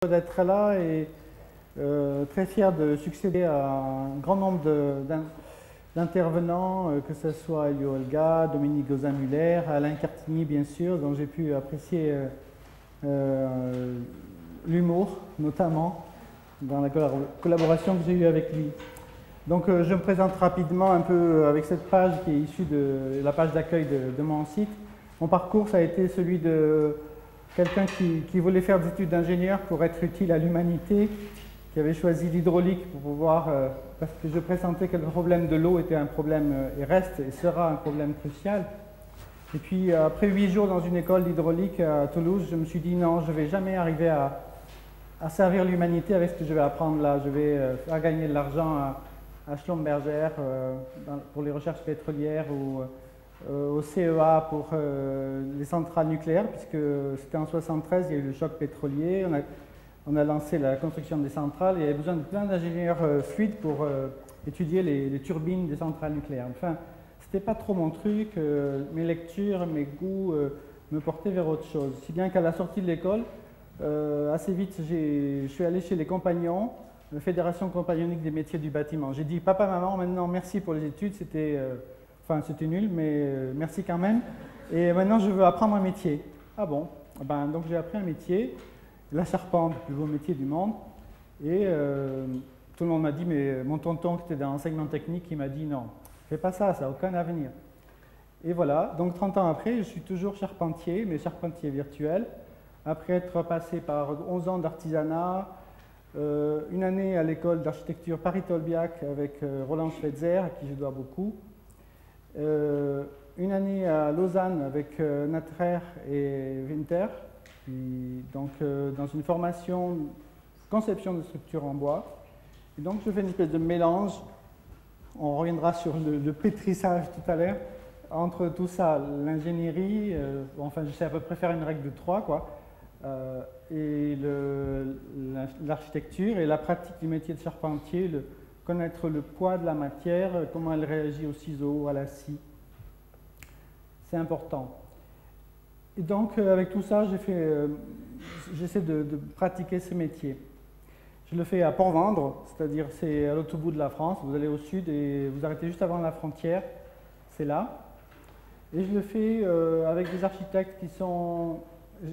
D'être là et très fier de succéder à un grand nombre d'intervenants, que ce soit Elio Olga, Dominique Gozin-Muller, Alain Cartigny bien sûr, dont j'ai pu apprécier l'humour notamment dans la collaboration que j'ai eue avec lui. Donc je me présente rapidement un peu avec cette page qui est issue de la page d'accueil de mon site. Mon parcours, ça a été celui de quelqu'un qui voulait faire des études d'ingénieur pour être utile à l'humanité, qui avait choisi l'hydraulique pour pouvoir, parce que je pressentais que le problème de l'eau était un problème, et reste et sera un problème crucial. Et puis après 8 jours dans une école d'hydraulique à Toulouse, je me suis dit non, je ne vais jamais arriver à servir l'humanité avec ce que je vais apprendre là. Je vais faire gagner de l'argent à Schlumberger pour les recherches pétrolières ou au CEA pour les centrales nucléaires, puisque c'était en 1973, il y a eu le choc pétrolier, on a lancé la construction des centrales et il y avait besoin de plein d'ingénieurs fluides pour étudier les turbines des centrales nucléaires. Enfin, c'était pas trop mon truc, mes lectures, mes goûts me portaient vers autre chose. Si bien qu'à la sortie de l'école, assez vite, je suis allé chez les compagnons, la Fédération compagnonique des métiers du bâtiment. J'ai dit, papa, maman, maintenant merci pour les études, c'était nul, mais merci quand même. Et maintenant, je veux apprendre un métier. Ah bon? Ben, donc j'ai appris un métier, la charpente, le plus beau métier du monde. Et tout le monde m'a dit, mais mon tonton qui était dans l'enseignement technique, il m'a dit non, fais pas ça, ça n'a aucun avenir. Et voilà, donc 30 ans après, je suis toujours charpentier, mais charpentier virtuel. Après être passé par 11 ans d'artisanat, une année à l'école d'architecture Paris-Tolbiac avec Roland Schweitzer, à qui je dois beaucoup. Une année à Lausanne avec Natrer et Winter, donc dans une formation conception de structures en bois. Et donc je fais une espèce de mélange, on reviendra sur le pétrissage tout à l'heure, entre tout ça, l'ingénierie, enfin je sais à peu près faire une règle de 3 quoi, et l'architecture et la pratique du métier de charpentier, connaître le poids de la matière, comment elle réagit au ciseau, à la scie. C'est important. Et donc, avec tout ça, j'essaie de pratiquer ce métier. Je le fais à Port-Vendre, c'est-à-dire c'est à l'autre bout de la France. Vous allez au sud et vous arrêtez juste avant la frontière, c'est là. Et je le fais avec des architectes qui sont...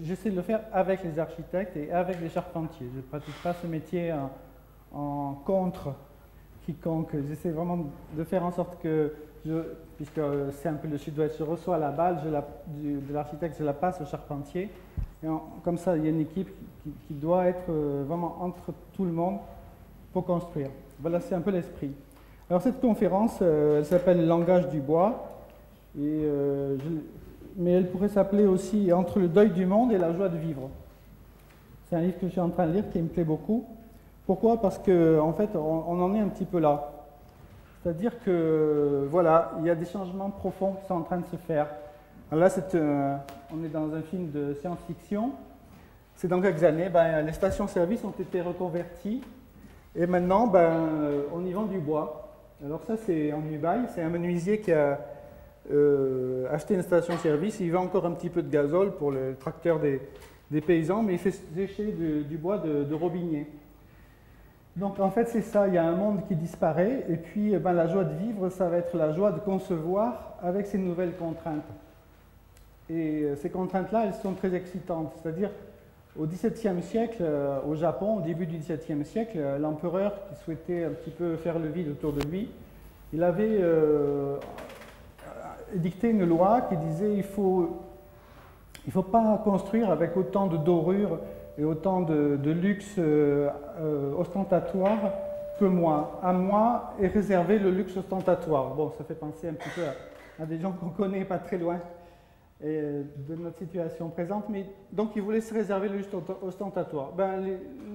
J'essaie de le faire avec les architectes et avec les charpentiers. Je ne pratique pas ce métier en contre quiconque. J'essaie vraiment de faire en sorte que, puisque c'est un peu le sud-ouest, je reçois la balle de l'architecte, je la passe au charpentier. Et comme ça, il y a une équipe qui doit être vraiment entre tout le monde pour construire. Voilà, c'est un peu l'esprit. Alors cette conférence, elle s'appelle « Langage du bois ». Mais elle pourrait s'appeler aussi « Entre le deuil du monde et la joie de vivre ». C'est un livre que je suis en train de lire qui me plaît beaucoup. Pourquoi? Parce qu'en fait, on en est un petit peu là. C'est-à-dire que, voilà, il y a des changements profonds qui sont en train de se faire. Alors là, on est dans un film de science-fiction. C'est dans quelques années, les stations-service ont été reconverties. Et maintenant, on y vend du bois. Alors ça, c'est en Dubaï. C'est un menuisier qui a acheté une station-service. Il vend encore un petit peu de gazole pour le tracteur des paysans, mais il fait sécher du bois de robinier. Donc en fait c'est ça, il y a un monde qui disparaît et puis la joie de vivre, ça va être la joie de concevoir avec ces nouvelles contraintes. Et ces contraintes-là, elles sont très excitantes. C'est-à-dire au XVIIe siècle, au Japon, au début du XVIIe siècle, l'empereur qui souhaitait un petit peu faire le vide autour de lui, il avait édicté une loi qui disait il faut pas construire avec autant de dorures et autant de luxe ostentatoire que moi. À moi est réservé le luxe ostentatoire. Bon, ça fait penser un petit peu à des gens qu'on connaît pas très loin de notre situation présente. Mais donc, ils voulaient se réserver le luxe ostentatoire.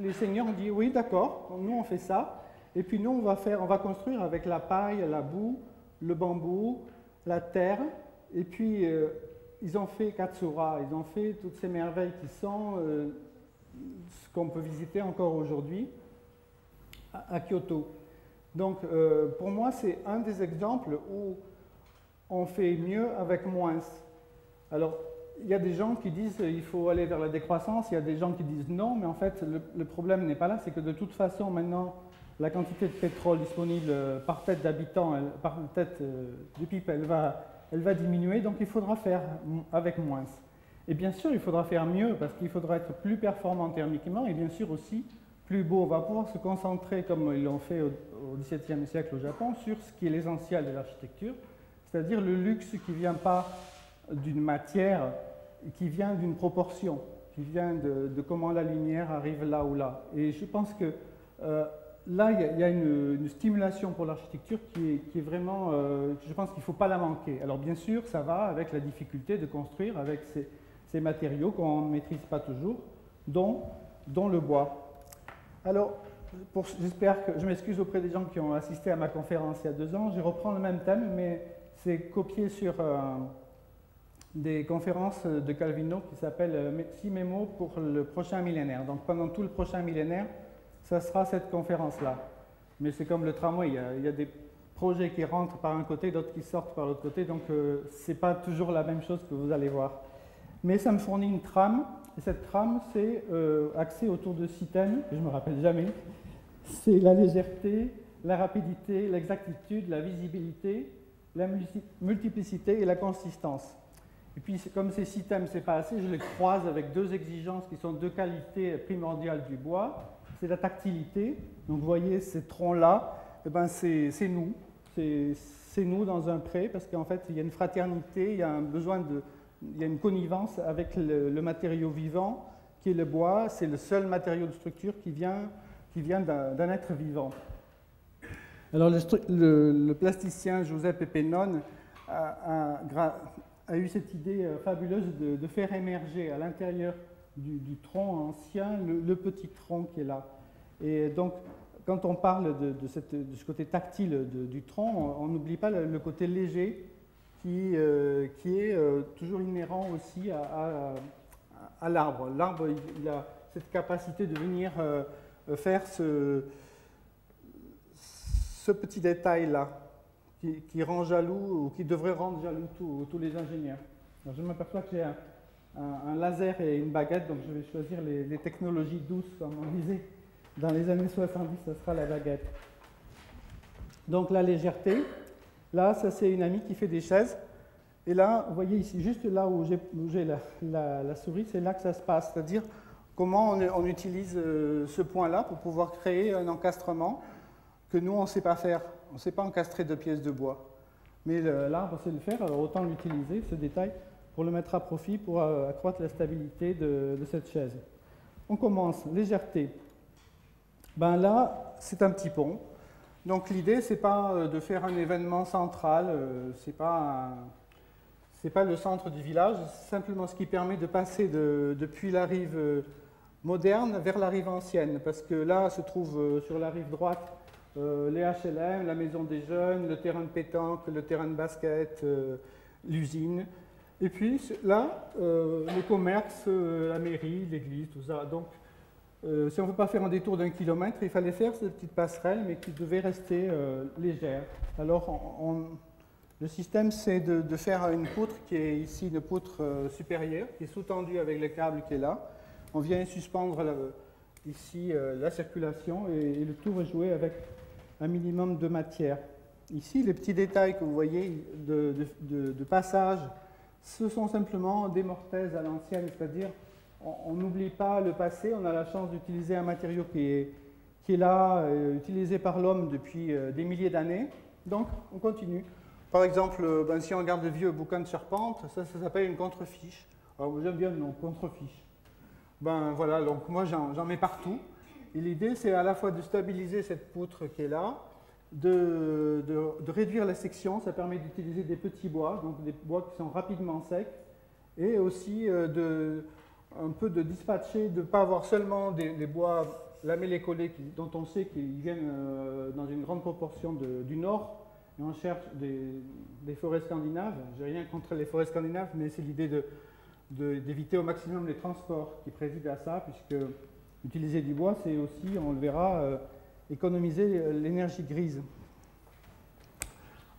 Les seigneurs ont dit, oui, d'accord, nous on fait ça. Et puis nous, on va construire avec la paille, la boue, le bambou, la terre. Et puis, ils ont fait Katsura, ils ont fait toutes ces merveilles qui sont... ce qu'on peut visiter encore aujourd'hui à Kyoto. Donc, pour moi, c'est un des exemples où on fait mieux avec moins. Alors, il y a des gens qui disent qu'il faut aller vers la décroissance, il y a des gens qui disent non, mais en fait, le problème n'est pas là, c'est que de toute façon, maintenant, la quantité de pétrole disponible par tête d'habitant, par tête du PIB, elle va diminuer, donc il faudra faire avec moins. Et bien sûr, il faudra faire mieux, parce qu'il faudra être plus performant thermiquement, et bien sûr aussi plus beau. On va pouvoir se concentrer, comme ils l'ont fait au XVIIe siècle au Japon, sur ce qui est l'essentiel de l'architecture, c'est-à-dire le luxe qui ne vient pas d'une matière, qui vient d'une proportion, qui vient de comment la lumière arrive là ou là. Et je pense que là, il y a une stimulation pour l'architecture qui est vraiment, je pense qu'il ne faut pas la manquer. Alors bien sûr, ça va avec la difficulté de construire avec ces matériaux qu'on ne maîtrise pas toujours, dont le bois. Alors, j'espère que, je m'excuse auprès des gens qui ont assisté à ma conférence il y a 2 ans, je reprends le même thème, mais c'est copié sur des conférences de Calvino qui s'appellent 6 mémos pour le prochain millénaire. Donc pendant tout le prochain millénaire, ça sera cette conférence-là. Mais c'est comme le tramway, il y a des projets qui rentrent par un côté, d'autres qui sortent par l'autre côté, donc ce n'est pas toujours la même chose que vous allez voir. Mais ça me fournit une trame, et cette trame, c'est axée autour de 6 thèmes, que je ne me rappelle jamais. C'est la légèreté, la rapidité, l'exactitude, la visibilité, la multiplicité et la consistance. Et puis, comme ces 6 thèmes, ce n'est pas assez, je les croise avec 2 exigences qui sont 2 qualités primordiales du bois. C'est la tactilité. Donc, vous voyez, ces troncs-là, eh ben, c'est nous. C'est nous dans un pré, parce qu'en fait, il y a une fraternité, il y a un besoin il y a une connivence avec le matériau vivant, qui est le bois. C'est le seul matériau de structure qui vient d'un être vivant. Alors, le plasticien Giuseppe Pennone a eu cette idée fabuleuse de faire émerger à l'intérieur du tronc ancien le petit tronc qui est là. Et donc, quand on parle de ce côté tactile du tronc, on n'oublie pas le côté léger qui est toujours inhérent aussi à l'arbre. L'arbre, il a cette capacité de venir faire ce petit détail-là, qui rend jaloux, ou qui devrait rendre jaloux tous les ingénieurs. Alors, je m'aperçois que j'ai un laser et une baguette, donc je vais choisir les technologies douces, comme on disait. Dans les années 70, ce sera la baguette. Donc la légèreté, là, ça c'est une amie qui fait des chaises. Et là, vous voyez ici, juste là où j'ai la souris, c'est là que ça se passe. C'est-à-dire comment on utilise ce point-là pour pouvoir créer un encastrement que nous, on ne sait pas faire. On ne sait pas encastrer 2 pièces de bois. Mais l'arbre sait le faire, alors autant l'utiliser, ce détail, pour le mettre à profit, pour accroître la stabilité de cette chaise. On commence, légèreté. Ben là, c'est un petit pont. Donc l'idée, ce n'est pas de faire un événement central, ce n'est pas le centre du village, c'est simplement ce qui permet de passer depuis la rive moderne vers la rive ancienne. Parce que là se trouve sur la rive droite les HLM, la maison des jeunes, le terrain de pétanque, le terrain de basket, l'usine. Et puis là, les commerces, la mairie, l'église, tout ça. Donc, si on ne veut pas faire un détour d'1 kilomètre, il fallait faire cette petite passerelle, mais qui devait rester légère. Alors, le système, c'est de faire une poutre qui est ici une poutre supérieure, qui est sous-tendue avec le câble qui est là. On vient suspendre ici la circulation et le tout est joué avec un minimum de matière. Ici, les petits détails que vous voyez de passage, ce sont simplement des mortaises à l'ancienne, c'est-à-dire on n'oublie pas le passé, on a la chance d'utiliser un matériau qui est là, utilisé par l'homme depuis des milliers d'années, donc on continue. Par exemple, si on regarde le vieux bouquin de charpente, ça s'appelle une contrefiche. Alors j'aime bien le nom, contrefiche. Voilà, donc moi j'en mets partout. Et l'idée, c'est à la fois de stabiliser cette poutre qui est là, de réduire la section, ça permet d'utiliser des petits bois, donc des bois qui sont rapidement secs, et aussi un peu de dispatcher, de ne pas avoir seulement des bois lamellés-collés dont on sait qu'ils viennent dans une grande proportion du nord, et on cherche des forêts scandinaves. J'ai rien contre les forêts scandinaves, mais c'est l'idée d'éviter au maximum les transports qui président à ça, puisque utiliser du bois, c'est aussi, on le verra, économiser l'énergie grise.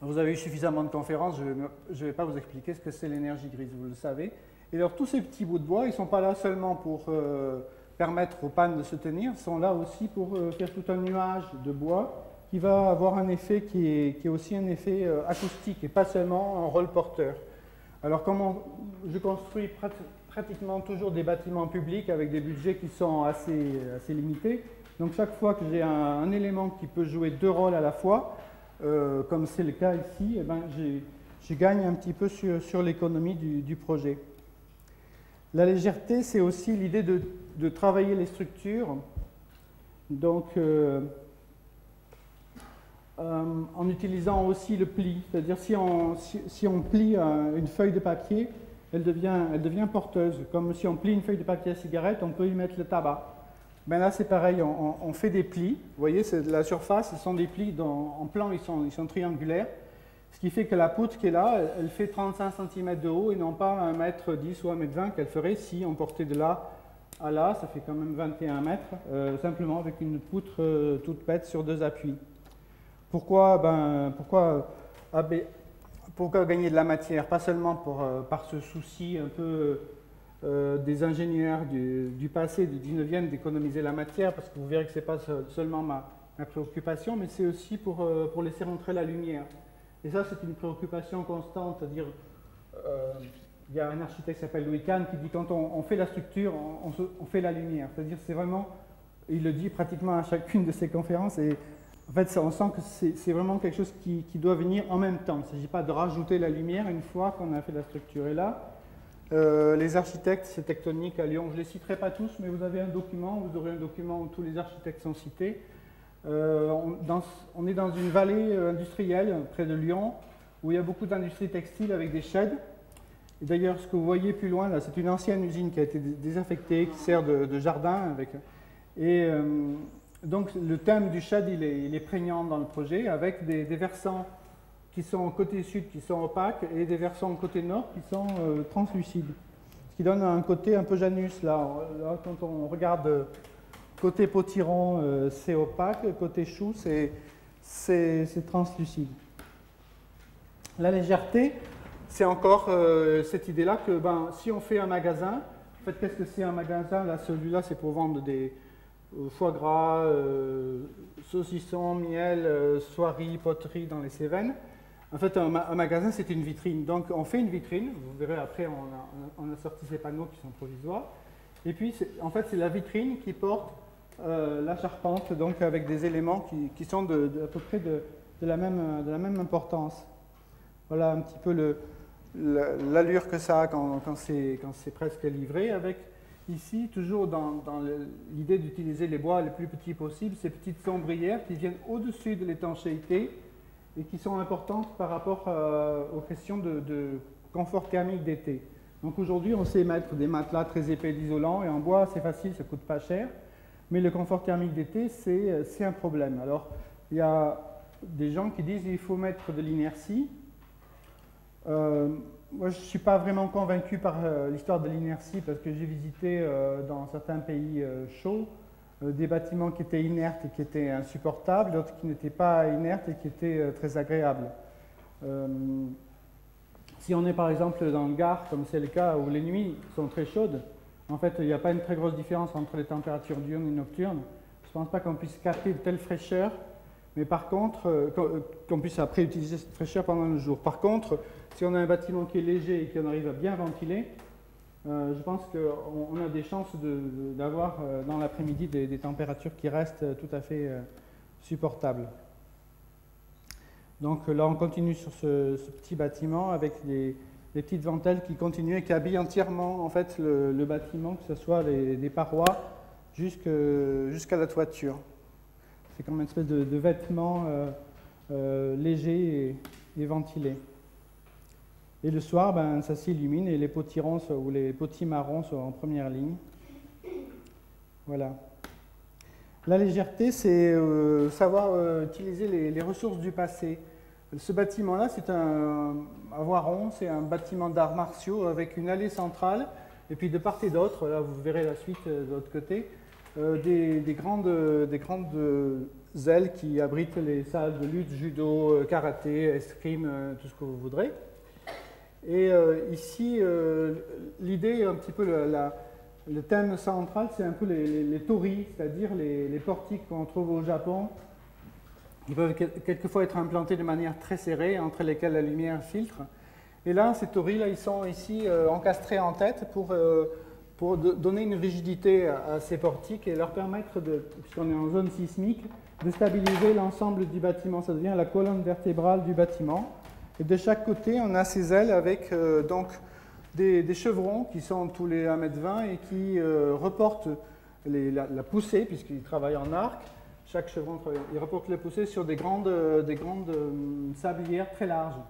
Vous avez eu suffisamment de conférences, je ne vais pas vous expliquer ce que c'est l'énergie grise, vous le savez. Et alors tous ces petits bouts de bois, ils ne sont pas là seulement pour permettre aux pannes de se tenir, ils sont là aussi pour faire tout un nuage de bois qui va avoir un effet qui est aussi un effet acoustique et pas seulement un rôle porteur. Alors je construis pratiquement toujours des bâtiments publics avec des budgets qui sont assez limités. Donc chaque fois que j'ai un élément qui peut jouer deux rôles à la fois, comme c'est le cas ici, eh ben, je gagne un petit peu sur l'économie du projet. La légèreté, c'est aussi l'idée de travailler les structures. Donc, en utilisant aussi le pli. C'est-à-dire si on plie une feuille de papier, elle devient porteuse. Comme si on plie une feuille de papier à cigarette, on peut y mettre le tabac. Ben là, c'est pareil, on fait des plis. Vous voyez, c'est de la surface, ce sont des plis en plan, ils sont triangulaires. Ce qui fait que la poutre qui est là, elle fait 35 cm de haut et non pas 1,10 m ou 1,20 m qu'elle ferait si on portait de là à là, ça fait quand même 21 mètres, simplement avec une poutre toute bête sur deux appuis. Pourquoi gagner de la matière? Pas seulement par ce souci un peu des ingénieurs du passé, du 19e, d'économiser la matière, parce que vous verrez que ce n'est pas seulement ma préoccupation, mais c'est aussi pour laisser rentrer la lumière. Et ça, c'est une préoccupation constante, c'est-à-dire, il y a un architecte qui s'appelle Louis Kahn qui dit quand on fait la structure, on fait la lumière. C'est-à-dire, c'est vraiment, il le dit pratiquement à chacune de ses conférences, et en fait, on sent que c'est vraiment quelque chose qui doit venir en même temps. Il ne s'agit pas de rajouter la lumière une fois qu'on a fait la structure. Et là, les architectes, c'est Tectonic à Lyon, je ne les citerai pas tous, mais vous avez un document, vous aurez un document où tous les architectes sont cités. On est dans une vallée industrielle près de Lyon, où il y a beaucoup d'industries textiles avec des sheds. Et d'ailleurs, ce que vous voyez plus loin, là, c'est une ancienne usine qui a été désaffectée, qui sert de jardin. Donc le thème du shed, il est prégnant dans le projet, avec des versants qui sont côté sud, qui sont opaques, et des versants côté nord, qui sont translucides. Ce qui donne un côté un peu Janus. Là quand on regarde côté potiron, c'est opaque, côté chou, c'est translucide. La légèreté, c'est encore cette idée-là que si on fait un magasin, en fait, qu'est-ce que c'est un magasin? Là, celui-là, c'est pour vendre des foie gras, saucissons, miel, soieries, poteries dans les Cévennes. En fait, un magasin, c'est une vitrine. Donc, on fait une vitrine. Vous verrez, après, on a sorti ces panneaux qui sont provisoires. Et puis, en fait, c'est la vitrine qui porte la charpente, donc avec des éléments qui sont à peu près de la même importance. Voilà un petit peu l'allure que ça a quand c'est presque livré, avec ici, toujours dans l'idée d'utiliser les bois les plus petits possibles, ces petites sombrières qui viennent au-dessus de l'étanchéité et qui sont importantes par rapport aux questions de confort thermique d'été. Donc aujourd'hui, on sait mettre des matelas très épais d'isolant, et en bois, c'est facile, ça ne coûte pas cher. Mais le confort thermique d'été, c'est un problème. Alors, il y a des gens qui disent qu'il faut mettre de l'inertie. Moi, je ne suis pas vraiment convaincu par l'histoire de l'inertie, parce que j'ai visité dans certains pays chauds des bâtiments qui étaient inertes et qui étaient insupportables, d'autres qui n'étaient pas inertes et qui étaient très agréables. Si on est par exemple dans le Gard, comme c'est le cas, où les nuits sont très chaudes, en fait, il n'y a pas une très grosse différence entre les températures diurnes et nocturnes. Je ne pense pas qu'on puisse capter de telle fraîcheur, mais par contre, qu'on puisse après utiliser cette fraîcheur pendant le jour. Par contre, si on a un bâtiment qui est léger et qu'on arrive à bien ventiler, je pense qu'on a des chances d'avoir dans l'après-midi des températures qui restent tout à fait supportables. Donc là, on continue sur ce petit bâtiment avec des petites ventelles qui continuent et qui habillent entièrement en fait, le bâtiment, que ce soit des parois jusqu'à la toiture. C'est comme une espèce de vêtement léger et ventilé. Et le soir, ça s'illumine et les potirons ou les potimarrons sont en première ligne. Voilà. La légèreté, c'est savoir utiliser les ressources du passé. Ce bâtiment-là, c'est à Voiron, c'est un bâtiment d'arts martiaux avec une allée centrale, et puis de part et d'autre, là vous verrez la suite de l'autre côté, des grandes ailes qui abritent les salles de lutte, judo, karaté, escrime, tout ce que vous voudrez. Et ici, l'idée, un petit peu le thème central, c'est un peu les torii, c'est-à-dire les portiques qu'on trouve au Japon, qui peuvent quelquefois être implantés de manière très serrée, entre lesquels la lumière filtre. Et là, ces torii-là, ils sont ici encastrés en tête pour donner une rigidité à ces portiques et leur permettre, puisqu'on est en zone sismique, de stabiliser l'ensemble du bâtiment. Ça devient la colonne vertébrale du bâtiment. Et de chaque côté, on a ces ailes avec donc des chevrons qui sont tous les 1,20 m et qui reportent la poussée, puisqu'ils travaillent en arc. Chaque chevron, il reporte les poussées sur des grandes sablières très larges.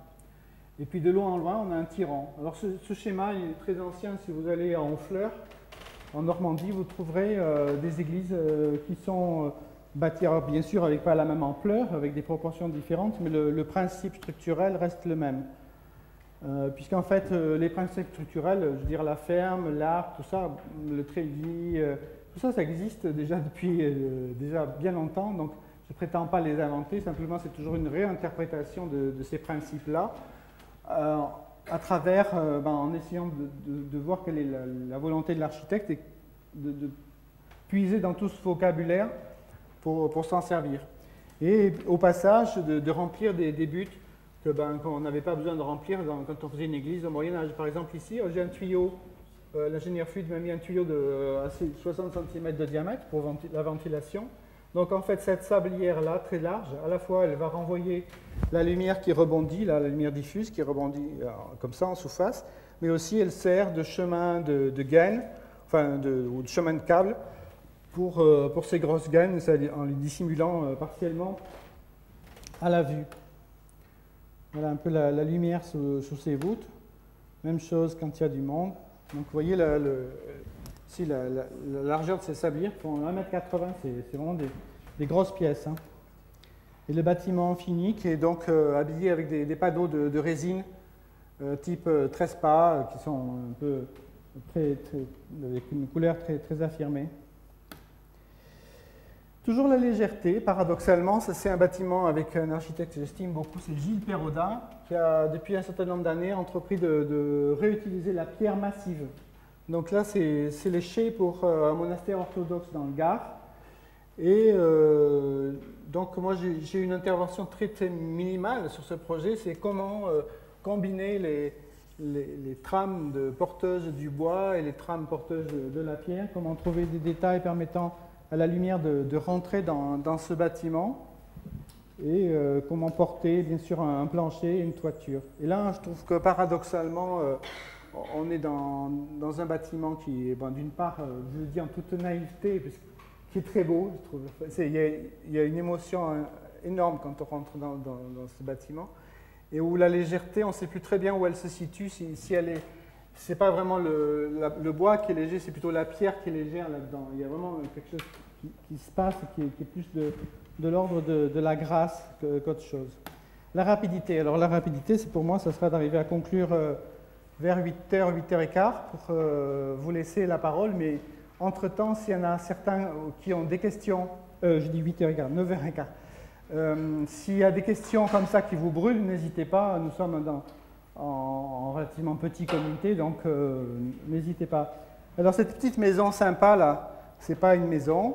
Et puis de loin en loin, on a un tirant. Alors ce schéma il est très ancien. Si vous allez à Honfleur, en Normandie, vous trouverez des églises qui sont bâties, alors bien sûr avec pas la même ampleur, avec des proportions différentes, mais le principe structurel reste le même. Puisqu'en fait, les principes structurels, je veux dire la ferme, l'arc, tout ça, le treillis, tout ça, ça existe déjà depuis déjà bien longtemps. Donc je ne prétends pas les inventer, simplement c'est toujours une réinterprétation de ces principes-là. À travers, en essayant de voir quelle est la volonté de l'architecte et de puiser dans tout ce vocabulaire pour s'en servir. Et au passage, de remplir des buts qu'on n'avait pas besoin de remplir quand on faisait une église au Moyen-Âge. Par exemple, ici, j'ai un tuyau, l'ingénieur fluide m'a mis un tuyau de 60 cm de diamètre pour la ventilation. Donc en fait, cette sablière-là, très large, à la fois, elle va renvoyer la lumière qui rebondit, la lumière diffuse qui rebondit comme ça en sous-face, mais aussi elle sert de chemin de gaine, enfin ou de chemin de câble pour ces grosses gaines, en les dissimulant partiellement à la vue. Voilà un peu la lumière sous ces voûtes. Même chose quand il y a du monde. Donc vous voyez ici la largeur de ces sablières font 1,80 m, c'est vraiment des grosses pièces. Hein. Et le bâtiment fini qui est donc habillé avec des panneaux de résine type Trespa qui sont un peu avec une couleur très affirmée. Toujours la légèreté, paradoxalement, ça c'est un bâtiment avec un architecte que j'estime beaucoup, c'est Gilles Perraudin, qui a depuis un certain nombre d'années entrepris de réutiliser la pierre massive. Donc là c'est léché pour un monastère orthodoxe dans le Gard. Et donc moi j'ai une intervention très minimale sur ce projet, c'est comment combiner les trames porteuses du bois et les trames porteuses de la pierre, comment trouver des détails permettant à la lumière de rentrer dans ce bâtiment et comment porter bien sûr un plancher et une toiture. Et là je trouve que paradoxalement on est dans un bâtiment qui est d'une part, je le dis en toute naïveté, qui est très beau, je trouve. Il y a une émotion énorme quand on rentre dans ce bâtiment, et où la légèreté, on ne sait plus très bien où elle se situe, si elle est... C'est pas vraiment le bois qui est léger, c'est plutôt la pierre qui est légère là-dedans. Il y a vraiment quelque chose qui se passe, qui est plus de l'ordre de la grâce qu'autre chose. La rapidité. Alors la rapidité, pour moi, ça sera d'arriver à conclure vers 8h, 8h15 pour vous laisser la parole, mais entre-temps, s'il y en a certains qui ont des questions, je dis 8h15, 9h15, s'il y a des questions comme ça qui vous brûlent, n'hésitez pas, nous sommes en relativement petit comité, donc n'hésitez pas. Alors cette petite maison sympa là, c'est pas une maison,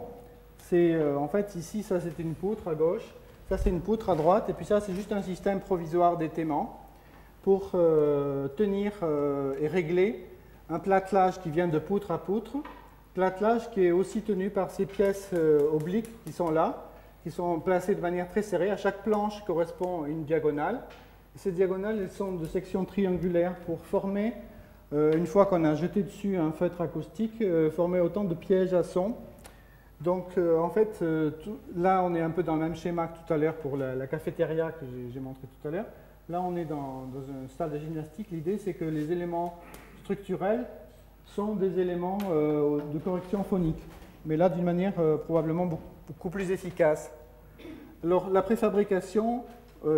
c'est en fait ici, ça c'est une poutre à gauche, ça c'est une poutre à droite, et puis ça c'est juste un système provisoire d'étaiement pour tenir et régler un platelage qui vient de poutre à poutre, platelage qui est aussi tenu par ces pièces obliques qui sont là, qui sont placées de manière très serrée. À chaque planche correspond une diagonale. Et ces diagonales, elles sont de section triangulaire pour former, une fois qu'on a jeté dessus un feutre acoustique, former autant de pièges à son. Donc en fait, là on est un peu dans le même schéma que tout à l'heure pour la cafétéria que j'ai montré tout à l'heure. Là on est dans une salle de gymnastique. L'idée c'est que les éléments structurels sont des éléments de correction phonique, mais là d'une manière probablement beaucoup plus efficace. Alors la préfabrication,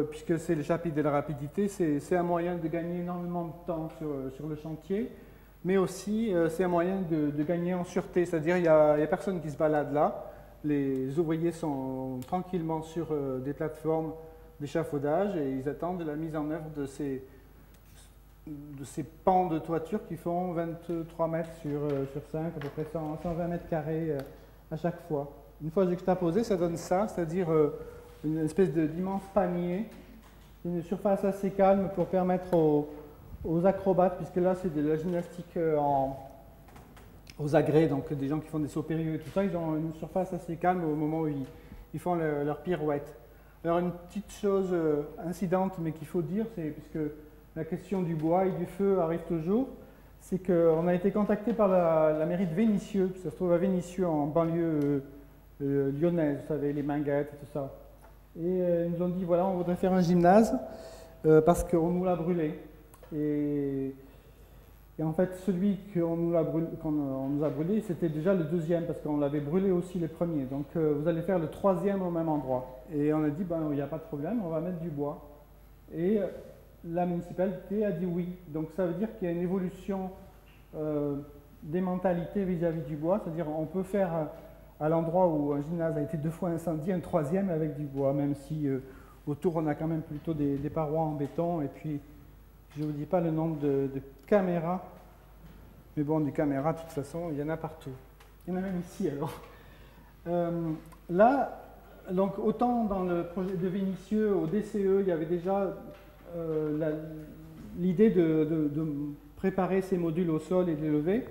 puisque c'est le chapitre de la rapidité, c'est un moyen de gagner énormément de temps sur le chantier, mais aussi c'est un moyen de gagner en sûreté, c'est-à-dire il n'y a personne qui se balade là, les ouvriers sont tranquillement sur des plateformes d'échafaudage et ils attendent la mise en œuvre de de ces pans de toiture qui font 23 mètres sur 5, à peu près 120 mètres carrés à chaque fois. Une fois juxtaposé, ça donne ça, c'est-à-dire une espèce d'immense panier, une surface assez calme pour permettre aux acrobates, puisque là c'est de la gymnastique aux agrès, donc des gens qui font des sauts périlleux et tout ça, ils ont une surface assez calme au moment où ils font leur pirouette. Alors une petite chose incidente, mais qu'il faut dire, c'est puisque la question du bois et du feu arrive toujours, c'est qu'on a été contacté par la mairie de Vénissieux, ça se trouve à Vénissieux en banlieue lyonnaise, vous savez, les Minguettes et tout ça. Et ils nous ont dit, voilà, on voudrait faire un gymnase parce qu'on nous l'a brûlé. Et en fait, celui qu'on nous a brûlé, c'était déjà le deuxième, parce qu'on l'avait brûlé aussi les premiers. Donc vous allez faire le troisième au même endroit. Et on a dit, ben, il n'y a pas de problème, on va mettre du bois. Et la municipalité a dit oui. Donc ça veut dire qu'il y a une évolution des mentalités vis-à-vis du bois, c'est-à-dire on peut faire à l'endroit où un gymnase a été 2 fois incendié, un troisième avec du bois, même si autour on a quand même plutôt des parois en béton, et puis je ne vous dis pas le nombre de caméras, mais bon, des caméras de toute façon, il y en a partout. Il y en a même ici alors. Là, donc autant dans le projet de Vénissieux, au DCE, il y avait déjà l'idée de préparer ces modules au sol et de les lever.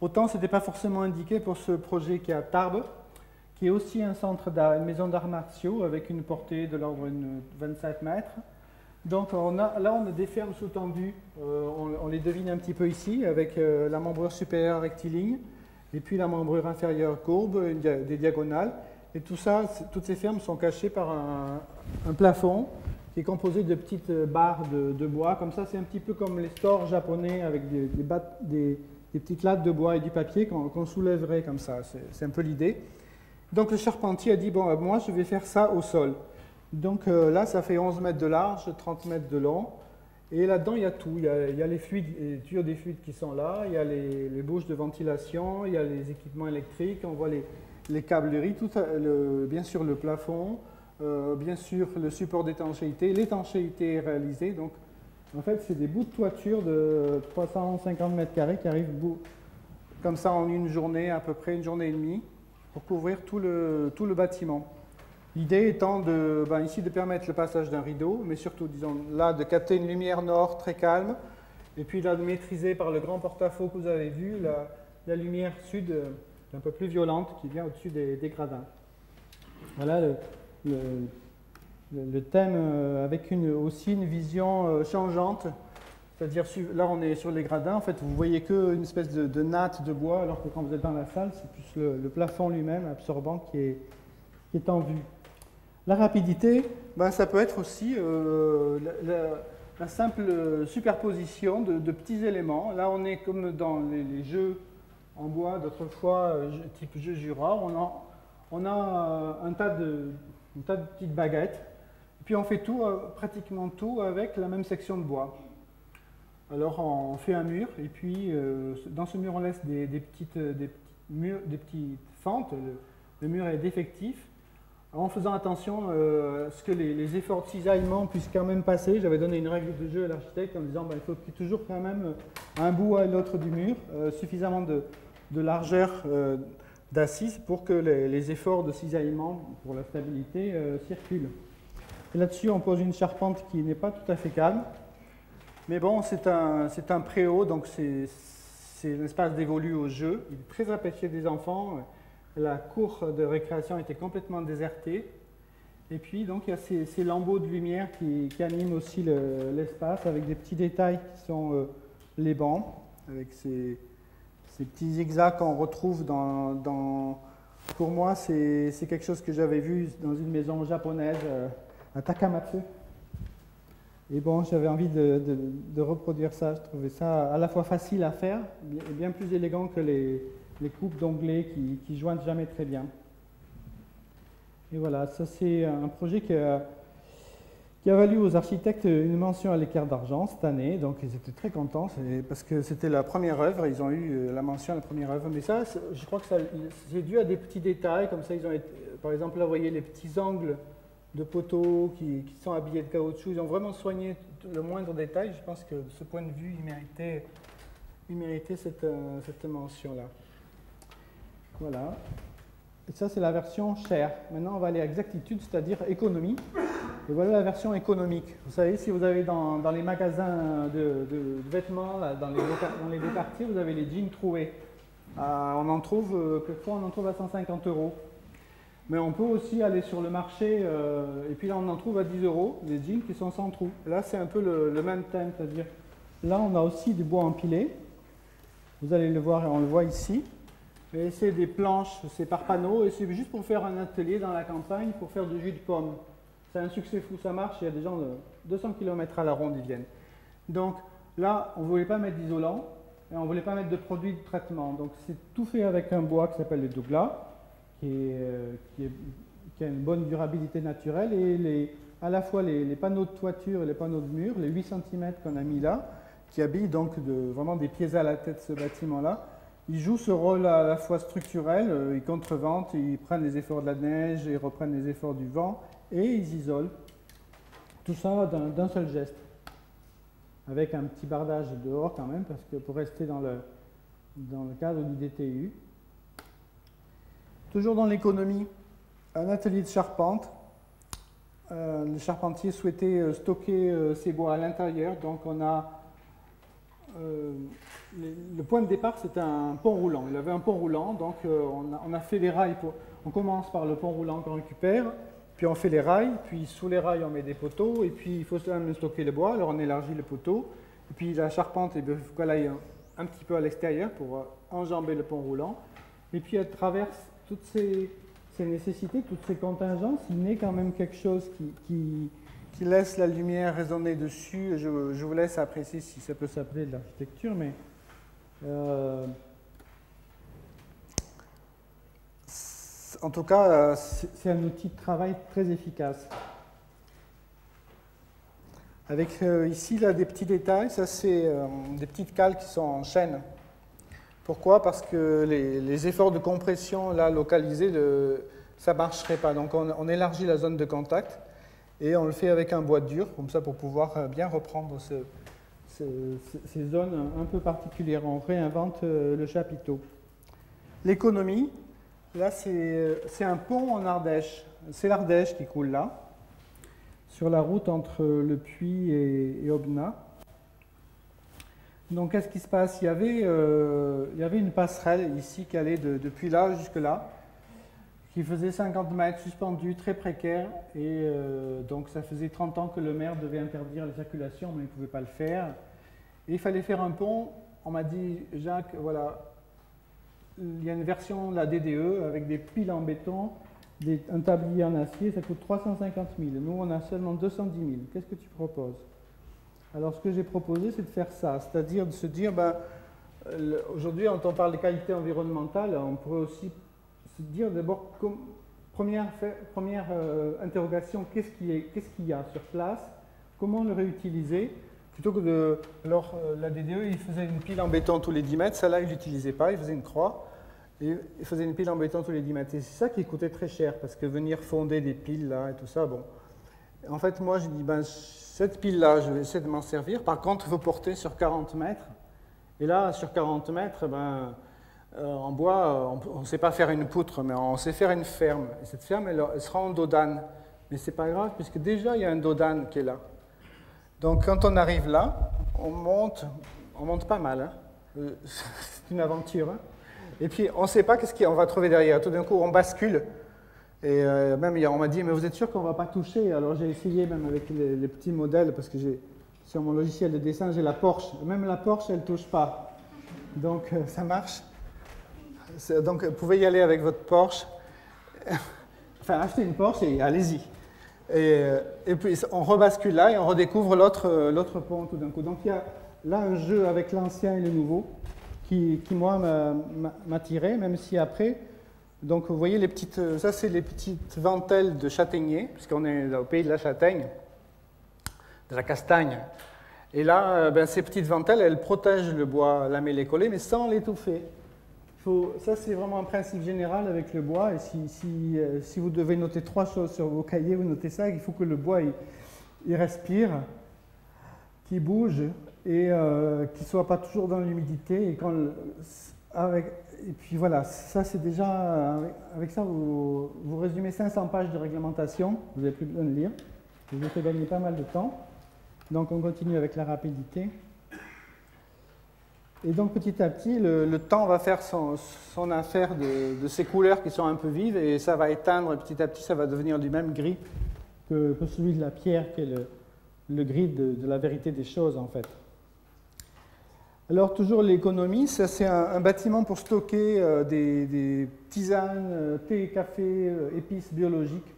Autant ce n'était pas forcément indiqué pour ce projet qui est à Tarbes, qui est aussi un centre une maison d'arts martiaux avec une portée de l'ordre de 27 mètres. Donc là, on a des fermes sous-tendues, on les devine un petit peu ici, avec la membrure supérieure rectiligne, et puis la membrure inférieure courbe, des diagonales. Et tout ça, toutes ces fermes sont cachées par un plafond qui est composé de petites barres de bois. Comme ça, c'est un petit peu comme les stores japonais avec des petites lattes de bois et du papier qu'on soulèverait comme ça. C'est un peu l'idée. Donc le charpentier a dit, bon, moi je vais faire ça au sol. Donc là, ça fait 11 mètres de large, 30 mètres de long. Et là-dedans, il y a tout. Il y a les fluides, les tuyaux des fluides qui sont là, il y a les bouches de ventilation, il y a les équipements électriques, on voit les câbleries, bien sûr le plafond, bien sûr le support d'étanchéité. L'étanchéité est réalisée. Donc en fait, c'est des bouts de toiture de 350 mètres carrés qui arrivent comme ça en une journée, à peu près une journée et demie, pour couvrir tout le bâtiment. L'idée étant ici de permettre le passage d'un rideau, mais surtout, disons, là, de capter une lumière nord très calme, et puis là, de maîtriser par le grand porte-à-faux que vous avez vu, la lumière sud un peu plus violente qui vient au-dessus des gradins. Voilà le thème avec aussi une vision changeante, c'est-à-dire là, on est sur les gradins, en fait, vous voyez qu'une espèce de natte de bois, alors que quand vous êtes dans la salle, c'est plus le plafond lui-même absorbant qui est en vue. La rapidité, ça peut être aussi la simple superposition de petits éléments. Là, on est comme dans les jeux en bois d'autrefois, type jeu Jura. On a un tas de petites baguettes. Et puis on fait pratiquement tout avec la même section de bois. Alors on fait un mur, et puis dans ce mur, on laisse des petites fentes. Le mur est défectif. En faisant attention à ce que les efforts de cisaillement puissent quand même passer. J'avais donné une règle de jeu à l'architecte en disant il faut qu'il y ait toujours quand même un bout à l'autre du mur, suffisamment de largeur d'assise pour que les efforts de cisaillement pour la stabilité circulent. Et là-dessus, on pose une charpente qui n'est pas tout à fait calme. Mais bon, c'est un préau, donc c'est un espace dévolu au jeu. Il est très apprécié des enfants. La cour de récréation était complètement désertée. Et puis, donc, il y a ces lambeaux de lumière qui animent aussi l'espace, avec des petits détails qui sont les bancs, avec ces petits zigzags qu'on retrouve pour moi, c'est quelque chose que j'avais vu dans une maison japonaise à Takamatsu. Et bon, j'avais envie de reproduire ça. Je trouvais ça à la fois facile à faire et bien plus élégant que les coupes d'onglets qui joignent jamais très bien. Et voilà, ça c'est un projet qui a valu aux architectes une mention à l'équerre d'argent cette année, donc ils étaient très contents, parce que c'était la première œuvre, ils ont eu la mention à la première œuvre, mais ça, je crois que c'est dû à des petits détails, comme ça ils ont été, par exemple là vous voyez les petits angles de poteaux qui sont habillés de caoutchouc. Ils ont vraiment soigné le moindre détail. Je pense que de ce point de vue, il méritait cette mention-là. Voilà. Et ça, c'est la version chère. Maintenant, on va aller à exactitude, c'est-à-dire économie. Et voilà la version économique. Vous savez, si vous allez dans les magasins de vêtements, là, dans les beaux quartiers, vous avez les jeans troués. On en trouve, quelquefois, on en trouve à 150 €. Mais on peut aussi aller sur le marché, et puis là, on en trouve à 10 €, des jeans qui sont sans trous. Là, c'est un peu le même thème, c'est-à-dire, là, on a aussi du bois empilé. Vous allez le voir, et on le voit ici. Et c'est des planches, c'est par panneau, et c'est juste pour faire un atelier dans la campagne, pour faire du jus de pomme. C'est un succès fou, ça marche, il y a des gens de 200 km à la ronde, ils viennent. Donc là, on ne voulait pas mettre d'isolant, et on ne voulait pas mettre de produits de traitement. Donc c'est tout fait avec un bois qui s'appelle le douglas, qui a une bonne durabilité naturelle, et à la fois les panneaux de toiture et les panneaux de mur, les 8 cm qu'on a mis là, qui habillent donc vraiment des pieds à la tête ce bâtiment-là, ils jouent ce rôle à la fois structurel, ils contreventent, ils prennent les efforts de la neige, ils reprennent les efforts du vent, et ils isolent. Tout ça d'un seul geste, avec un petit bardage dehors quand même, parce que pour rester dans le cadre du DTU. Toujours dans l'économie, un atelier de charpente. Le charpentier souhaitait stocker ses bois à l'intérieur, donc on a le point de départ, c'était un pont roulant. Il avait un pont roulant, donc on a fait les rails. On commence par le pont roulant qu'on récupère, puis on fait les rails, puis sous les rails on met des poteaux, et puis il faut même stocker le bois, alors on élargit le poteau, et puis la charpente, il faut qu'elle aille un petit peu à l'extérieur pour enjamber le pont roulant, et puis elle traverse toutes ces nécessités, toutes ces contingences, il naît quand même quelque chose qui laisse la lumière résonner dessus. Je vous laisse apprécier si ça peut s'appeler de l'architecture, mais en tout cas, c'est un outil de travail très efficace. Avec ici là, des petits détails, ça c'est des petites cales qui sont en chaîne. Pourquoi? Parce que les efforts de compression là localisés, ça ne marcherait pas. Donc on élargit la zone de contact. Et on le fait avec un bois dur, comme ça, pour pouvoir bien reprendre ces zones un peu particulières. On réinvente le chapiteau. L'économie, là, c'est un pont en Ardèche. C'est l'Ardèche qui coule là, sur la route entre Le Puy et Aubenas. Donc, qu'est-ce qui se passe? Il y avait une passerelle ici qui allait depuis là jusque là, qui faisait 50 mètres, suspendu, très précaire, et donc ça faisait 30 ans que le maire devait interdire la circulation, mais il ne pouvait pas le faire. Et il fallait faire un pont. On m'a dit, Jacques, voilà, il y a une version de la DDE avec des piles en béton, un tablier en acier, ça coûte 350 000. Nous, on a seulement 210 000. Qu'est-ce que tu proposes? Alors, ce que j'ai proposé, c'est de faire ça, c'est-à-dire de se dire, aujourd'hui, quand on parle de qualité environnementale, on pourrait aussi se dire d'abord, première interrogation, qu'est-ce qu'il y a sur place, comment le réutiliser, plutôt que alors la DDE, il faisait une pile en béton tous les 10 mètres, ça là, il n'utilisait pas, il faisait une croix, et il faisait une pile en béton tous les 10 mètres. Et c'est ça qui coûtait très cher, parce que venir fonder des piles là et tout ça, bon. En fait, moi, j'ai dit, cette pile-là, je vais essayer de m'en servir. Par contre, il faut porter sur 40 mètres. Et là, sur 40 mètres, en bois, on ne sait pas faire une poutre, mais on sait faire une ferme. Et cette ferme, elle sera en dos d'âne. Mais ce n'est pas grave, puisque déjà, il y a un dos d'âne qui est là. Donc, quand on arrive là, on monte pas mal. Hein. C'est une aventure. Hein. Et puis, on ne sait pas qu'est-ce qu'on va trouver derrière. Tout d'un coup, on bascule. Et même, on m'a dit, mais vous êtes sûr qu'on ne va pas toucher? Alors, j'ai essayé même avec les petits modèles, parce que sur mon logiciel de dessin, j'ai la Porsche. Même la Porsche, elle ne touche pas. Donc, ça marche. Donc, vous pouvez y aller avec votre Porsche. Enfin, achetez une Porsche et allez-y. Et puis, on rebascule là et on redécouvre l'autre pont tout d'un coup. Donc, il y a là un jeu avec l'ancien et le nouveau qui moi, m'a tiré, même si après... Donc, vous voyez, ça, c'est les petites ventelles de châtaignier, puisqu'on est au pays de la châtaigne, de la castagne. Et là, ces petites ventelles, elles protègent le bois lamellé collé, mais sans l'étouffer. Ça, c'est vraiment un principe général avec le bois. Et si vous devez noter 3 choses sur vos cahiers, vous notez ça. Il faut que le bois il respire, qu'il bouge et qu'il ne soit pas toujours dans l'humidité. Et puis voilà, ça c'est déjà, avec ça, vous résumez 500 pages de réglementation. Vous n'avez plus besoin de lire. Je vous ai fait gagner pas mal de temps. Donc on continue avec la rapidité. Et donc petit à petit, le temps va faire son affaire de ces couleurs qui sont un peu vives et ça va éteindre et petit à petit ça va devenir du même gris que celui de la pierre qui est le gris de la vérité des choses en fait. Alors toujours l'économie, ça c'est un bâtiment pour stocker des tisanes, thé, café, épices biologiques,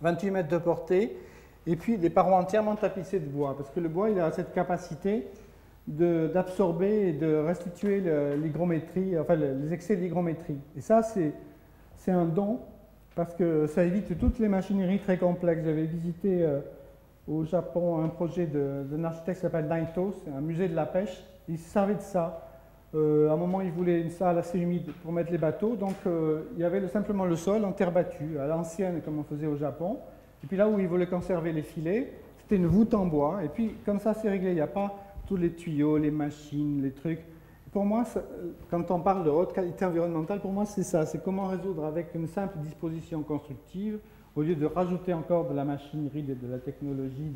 28 mètres de portée et puis des parois entièrement tapissées de bois parce que le bois il a cette capacité d'absorber et de restituer l'hygrométrie, enfin les excès d'hygrométrie. Et ça, c'est un don parce que ça évite toutes les machineries très complexes. J'avais visité au Japon un projet d'un architecte qui s'appelle Daito, c'est un musée de la pêche. Il se servait de ça. À un moment, il voulait une salle assez humide pour mettre les bateaux, donc il y avait simplement le sol en terre battue, à l'ancienne comme on faisait au Japon. Et puis là où il voulait conserver les filets, c'était une voûte en bois. Et puis comme ça, c'est réglé. Il n'y a pas tous les tuyaux, les machines, les trucs. Pour moi, quand on parle de haute qualité environnementale, pour moi, c'est ça. C'est comment résoudre avec une simple disposition constructive, au lieu de rajouter encore de la machinerie, de la technologie,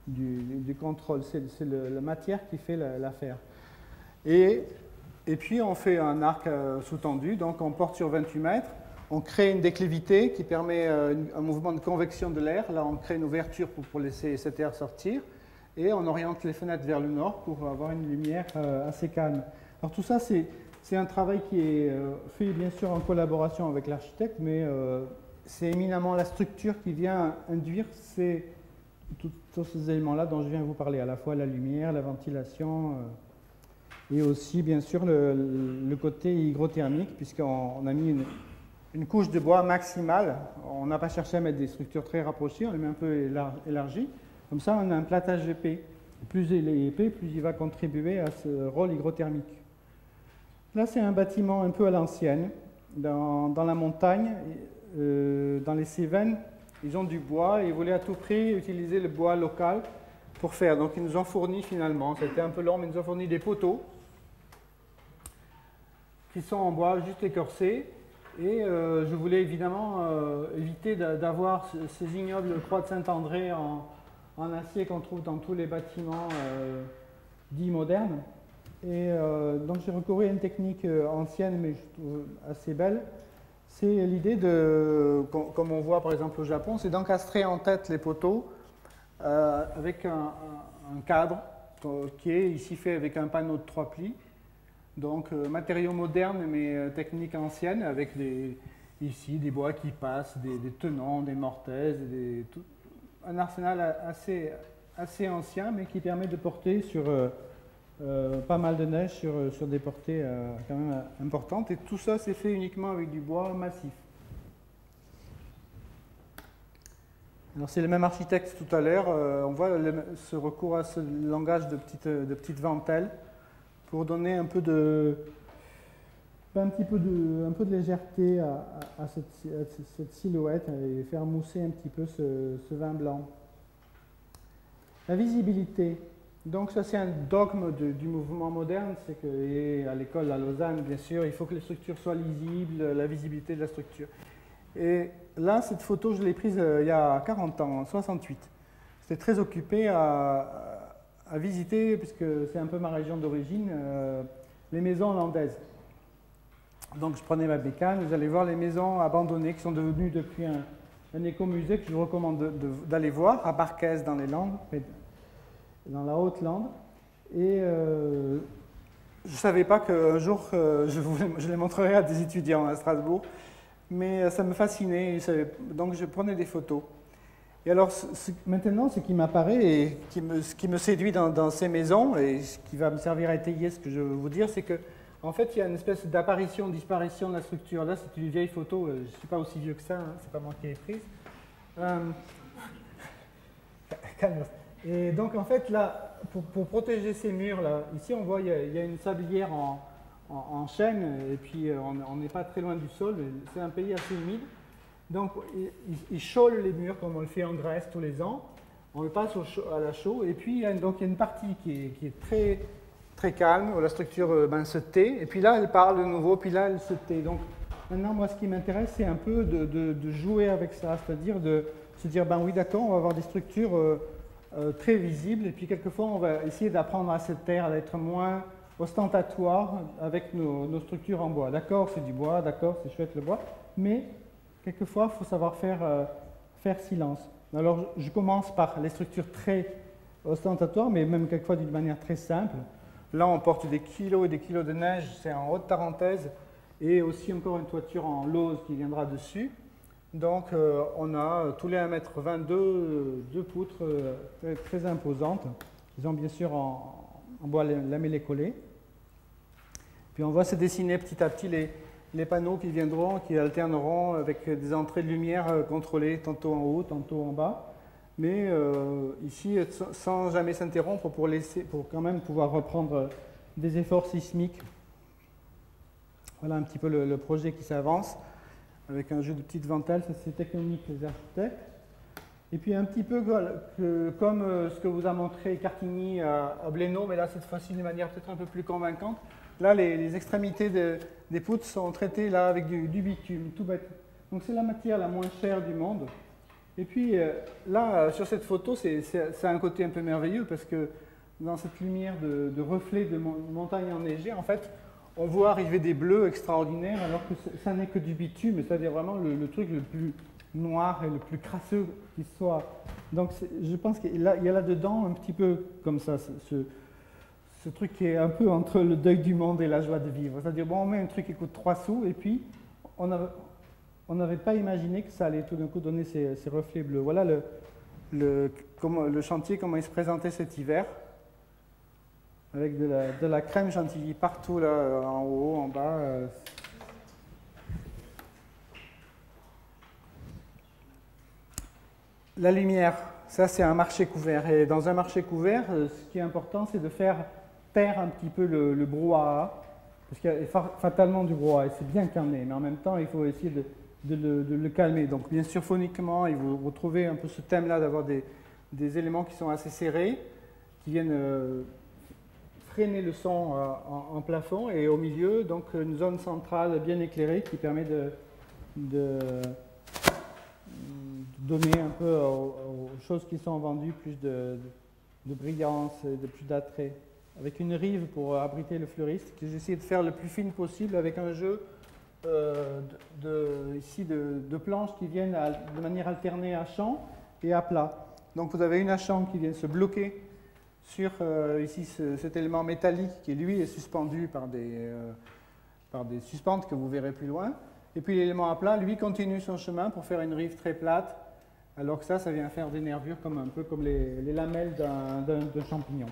du contrôle. C'est la matière qui fait l'affaire. Et puis, on fait un arc sous-tendu. Donc, on porte sur 28 mètres. On crée une déclivité qui permet un mouvement de convection de l'air. Là, on crée une ouverture pour laisser cet air sortir. Et on oriente les fenêtres vers le nord pour avoir une lumière assez calme. Alors tout ça, c'est un travail qui est fait bien sûr en collaboration avec l'architecte, mais c'est éminemment la structure qui vient induire tous ces éléments-là dont je viens vous parler, à la fois la lumière, la ventilation, et aussi bien sûr le côté hygrothermique, puisqu'on a mis une couche de bois maximale. On n'a pas cherché à mettre des structures très rapprochées, on les met un peu élargies. Comme ça, on a un platage épais. Plus il est épais, plus il va contribuer à ce rôle hygrothermique. Là, c'est un bâtiment un peu à l'ancienne. Dans la montagne, dans les Cévennes, ils ont du bois et ils voulaient à tout prix utiliser le bois local pour faire. Donc, ils nous ont fourni finalement, c'était un peu long, mais ils nous ont fourni des poteaux qui sont en bois juste écorcés. Et je voulais évidemment éviter d'avoir ces ignobles croix de Saint-André en acier qu'on trouve dans tous les bâtiments dits modernes. Et donc j'ai recouru à une technique ancienne mais je trouve assez belle. C'est l'idée comme on voit par exemple au Japon, c'est d'encastrer en tête les poteaux avec un cadre qui est ici fait avec un panneau de 3 plis. Donc matériaux modernes mais techniques anciennes avec ici des bois qui passent, des tenons, des mortaises, un arsenal assez ancien, mais qui permet de porter sur pas mal de neige, sur des portées quand même importantes. Et tout ça, c'est fait uniquement avec du bois massif. Alors, c'est le même architecte tout à l'heure. On voit ce recours à ce langage de petites ventelles pour donner un peu de légèreté à cette silhouette et faire mousser un petit peu ce vin blanc. La visibilité. Donc ça c'est un dogme du mouvement moderne, c'est que et à l'école à Lausanne bien sûr, il faut que les structures soient lisibles, la visibilité de la structure. Et là cette photo je l'ai prise il y a 40 ans, en 68. J'étais très occupé à visiter, puisque c'est un peu ma région d'origine, les maisons hollandaises. Donc je prenais ma bécane, vous allez voir les maisons abandonnées qui sont devenues depuis un écomusée que je vous recommande d'aller voir, à Barkès dans les Landes, dans la Haute-Lande. Et je ne savais pas qu'un jour je les montrerai à des étudiants à Strasbourg, mais ça me fascinait, donc je prenais des photos. Et alors maintenant, ce qui m'apparaît et ce qui me séduit dans ces maisons, et ce qui va me servir à étayer ce que je veux vous dire, c'est que en fait, il y a une espèce d'apparition, disparition de la structure. Là, c'est une vieille photo, je ne suis pas aussi vieux que ça, hein, c'est pas moi qui l'ai prise. Et donc, en fait, là, pour protéger ces murs, là, ici, on voit il y a une sablière en chêne, et puis on n'est pas très loin du sol, c'est un pays assez humide. Donc ils chaulent les murs comme on le fait en Grèce tous les ans, on le passe à la chaux, et puis donc, il y a une partie qui est très, très calme, où la structure se tait, et puis là elle part de nouveau, puis là elle se tait. Donc maintenant moi ce qui m'intéresse c'est un peu de jouer avec ça, c'est-à-dire de se dire ben oui d'accord, on va avoir des structures très visibles, et puis quelquefois on va essayer d'apprendre à se taire, à être moins ostentatoire avec nos structures en bois. D'accord, c'est du bois, d'accord, c'est chouette le bois, mais quelquefois il faut savoir faire silence. Alors je commence par les structures très ostentatoires, mais même quelquefois d'une manière très simple. Là on porte des kilos et des kilos de neige, c'est en haute tarentaise, et aussi encore une toiture en lauze qui viendra dessus. Donc on a tous les 1,22 m deux poutres très, très imposantes. Ils ont bien sûr en bois lamellé collé. Puis on va se dessiner petit à petit les panneaux qui viendront, qui alterneront avec des entrées de lumière contrôlées tantôt en haut, tantôt en bas. Mais ici, sans jamais s'interrompre pour quand même pouvoir reprendre des efforts sismiques. Voilà un petit peu le projet qui s'avance, avec un jeu de petites ventelles, ça c'est technique des architectes. Et puis un petit peu comme ce que vous a montré Cartigny à Blénaud, mais là cette fois-ci d'une manière peut-être un peu plus convaincante. Là les extrémités des poutres sont traitées là avec du bitume, tout bête. Donc c'est la matière la moins chère du monde. Et puis là sur cette photo, c'est un côté un peu merveilleux parce que dans cette lumière de reflets de montagnes enneigées, en fait, on voit arriver des bleus extraordinaires alors que ça n'est que du bitume, c'est-à-dire vraiment le truc le plus noir et le plus crasseux qui soit. Donc je pense qu'il y a là-dedans un petit peu comme ça, ce truc qui est un peu entre le deuil du monde et la joie de vivre. C'est-à-dire, bon, on met un truc qui coûte 3 sous et puis on n'avait pas imaginé que ça allait tout d'un coup donner ces reflets bleus. Voilà le chantier, comment il se présentait cet hiver, avec de la crème chantilly partout, là, en haut, en bas. La lumière, ça c'est un marché couvert. Et dans un marché couvert, ce qui est important, c'est de faire taire un petit peu le brouhaha, parce qu'il y a fatalement du brouhaha, et c'est bien calmé, mais en même temps, il faut essayer de le calmer. Donc bien sûr, phoniquement, vous retrouvez un peu ce thème-là d'avoir des éléments qui sont assez serrés, qui viennent freiner le son en plafond, et au milieu, donc une zone centrale bien éclairée qui permet de donner un peu aux choses qui sont vendues plus de brillance et de plus d'attrait. Avec une rive pour abriter le fleuriste, que j'essaie de faire le plus fine possible avec un jeu ici de planches qui viennent de manière alternée à champ et à plat. Donc vous avez une à champ qui vient se bloquer sur ici cet élément métallique qui lui est suspendu par des suspentes que vous verrez plus loin. Et puis l'élément à plat, lui, continue son chemin pour faire une rive très plate, alors que ça vient faire des nervures un peu comme les lamelles d'un champignon.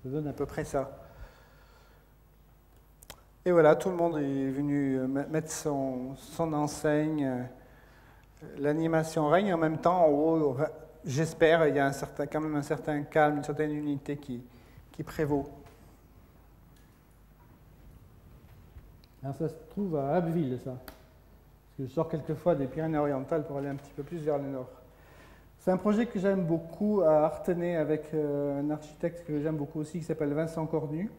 Ça donne à peu près ça. Et voilà, tout le monde est venu mettre son enseigne. L'animation règne, en même temps, en haut, j'espère, il y a quand même un certain calme, une certaine unité qui prévaut. Alors ça se trouve à Abbeville, ça. Parce que je sors quelquefois des Pyrénées-Orientales pour aller un petit peu plus vers le nord. C'est un projet que j'aime beaucoup à Artenay avec un architecte que j'aime beaucoup aussi qui s'appelle Vincent Cornu.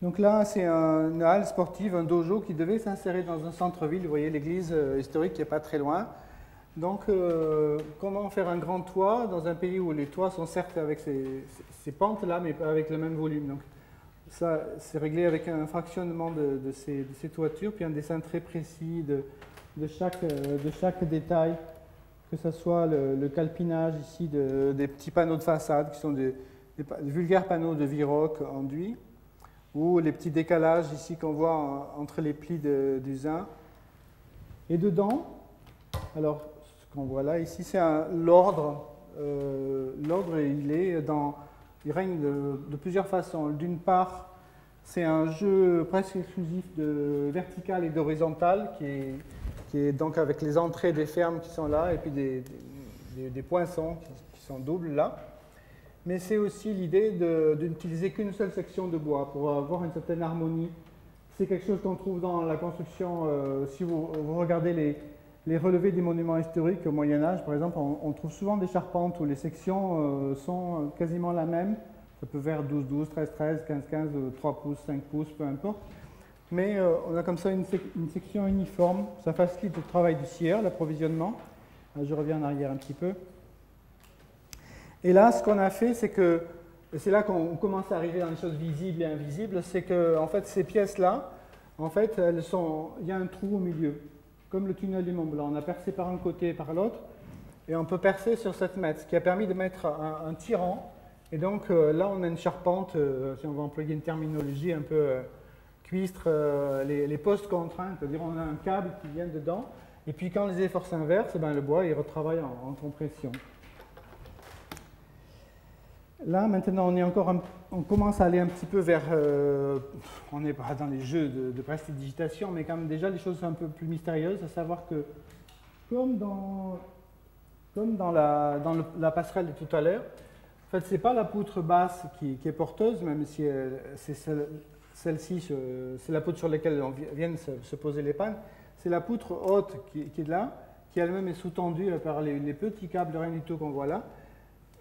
Donc là, c'est une halle sportive, un dojo qui devait s'insérer dans un centre-ville. Vous voyez l'église historique qui n'est pas très loin. Donc, comment faire un grand toit dans un pays où les toits sont certes avec ces pentes-là, mais pas avec le même volume. Donc, ça, c'est réglé avec un fractionnement de ces toitures, puis un dessin très précis de chaque détail, que ce soit le calpinage ici des petits panneaux de façade, qui sont des vulgaires panneaux de Viroc enduits, ou les petits décalages ici qu'on voit entre les plis du zin. Et dedans, alors ce qu'on voit là, ici, c'est l'ordre. L'ordre, il règne de plusieurs façons. D'une part, c'est un jeu presque exclusif de vertical et d'horizontal qui est donc avec les entrées des fermes qui sont là et puis des poinçons qui sont doubles là. mais c'est aussi l'idée d'utiliser qu'une seule section de bois pour avoir une certaine harmonie. C'est quelque chose qu'on trouve dans la construction, si vous regardez les relevés des monuments historiques au Moyen-Âge, par exemple, on trouve souvent des charpentes où les sections sont quasiment la même. Ça peut faire 12-12, 13-13, 15-15, 3 pouces, 5 pouces, peu importe. Mais on a comme ça une section uniforme. Ça facilite le travail du scieur, l'approvisionnement. Je reviens en arrière un petit peu. Et là, ce qu'on a fait, c'est que, et c'est là qu'on commence à arriver dans les choses visibles et invisibles, c'est que en fait, ces pièces-là, en fait, il y a un trou au milieu, comme le tunnel du Mont Blanc. On a percé par un côté et par l'autre, et on peut percer sur 7 mètres, ce qui a permis de mettre un tirant. Et donc là, on a une charpente, si on va employer une terminologie un peu cuistre, les postes contraints, c'est-à-dire on a un câble qui vient dedans, et puis quand les efforts s'inversent, ben, le bois il retravaille en compression. Là, maintenant, on commence à aller un petit peu vers... on n'est pas dans les jeux de prestidigitation, mais quand même déjà les choses sont un peu plus mystérieuses, à savoir que, comme dans la passerelle de tout à l'heure, en fait, ce n'est pas la poutre basse qui est porteuse, même si c'est celle-ci, c'est la poutre sur laquelle viennent se poser les pannes, c'est la poutre haute qui est là, qui elle-même est sous-tendue par les petits câbles, rien du tout qu'on voit là,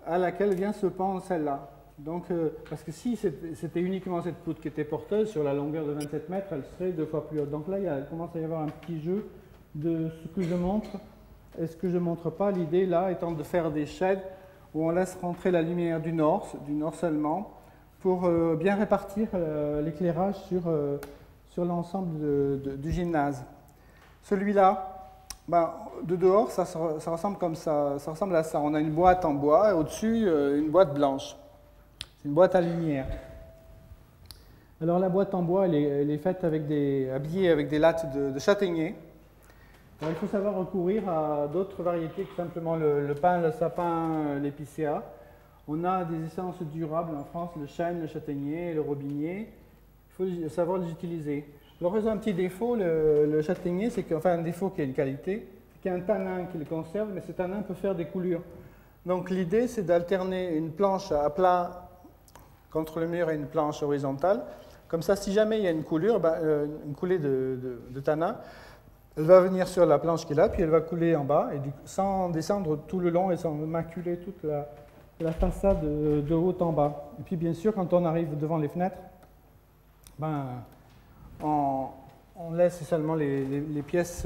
à laquelle vient se pendre celle-là. Donc, parce que si c'était uniquement cette poutre qui était porteuse, sur la longueur de 27 mètres, elle serait 2 fois plus haute. Donc là, il commence à y avoir un petit jeu de ce que je montre et ce que je ne montre pas. L'idée, là, étant de faire des sheds où on laisse rentrer la lumière du nord seulement, pour bien répartir l'éclairage sur l'ensemble du gymnase. Celui-là, ben, de dehors, ça ressemble comme ça ressemble à ça. On a une boîte en bois et au-dessus, une boîte blanche. C'est une boîte à lumière. Alors la boîte en bois, elle est faite habillée avec des lattes de châtaignier. Alors, il faut savoir recourir à d'autres variétés que simplement le pin, le sapin, l'épicéa. On a des essences durables en France, le chêne, le châtaignier, le robinier. Il faut savoir les utiliser. Alors, ils ont un petit défaut, le châtaignier, c'est qu'enfin un défaut qui a une qualité, c'est qu'il y a un tanin qui le conserve, mais ce tanin peut faire des coulures. Donc l'idée, c'est d'alterner une planche à plat contre le mur et une planche horizontale. Comme ça, si jamais il y a une coulure, une coulée de tanin, elle va venir sur la planche qui est là, puis elle va couler en bas, et sans descendre tout le long et sans maculer toute la façade de haut en bas. Et puis bien sûr, quand on arrive devant les fenêtres, on laisse seulement les pièces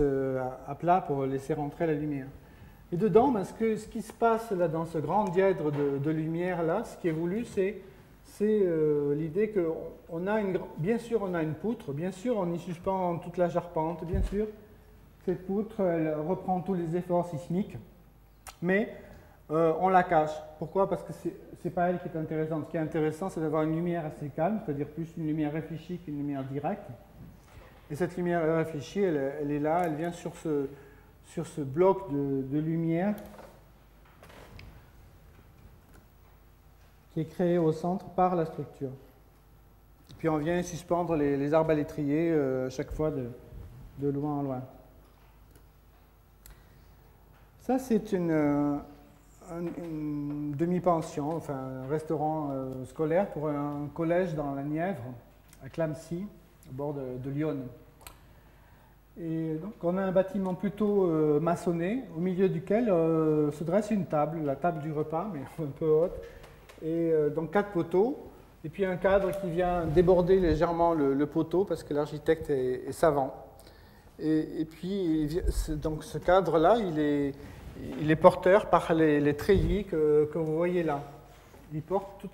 à plat pour laisser rentrer la lumière. Et dedans, ce qui se passe là dans ce grand dièdre de lumière là, ce qui est voulu, c'est l'idée que bien sûr on a une poutre, bien sûr on y suspend toute la charpente, bien sûr cette poutre elle reprend tous les efforts sismiques, mais on la cache. Pourquoi? Parce que c'est pas elle qui est intéressante. Ce qui est intéressant, c'est d'avoir une lumière assez calme, c'est-à-dire plus une lumière réfléchie qu'une lumière directe. Et cette lumière réfléchie, elle est là, elle vient sur ce bloc de lumière qui est créé au centre par la structure. Et puis on vient suspendre les arbalétriers chaque fois de loin en loin. Ça, c'est une demi-pension, enfin un restaurant scolaire pour un collège dans la Nièvre, à Clamecy, au bord de l'Yonne. Et donc on a un bâtiment plutôt maçonné, au milieu duquel se dresse une table, la table du repas, mais un peu haute, et donc 4 poteaux, et puis un cadre qui vient déborder légèrement le poteau, parce que l'architecte est savant. Et puis, donc ce cadre-là, il est porteur par les treillis que vous voyez là. Il porte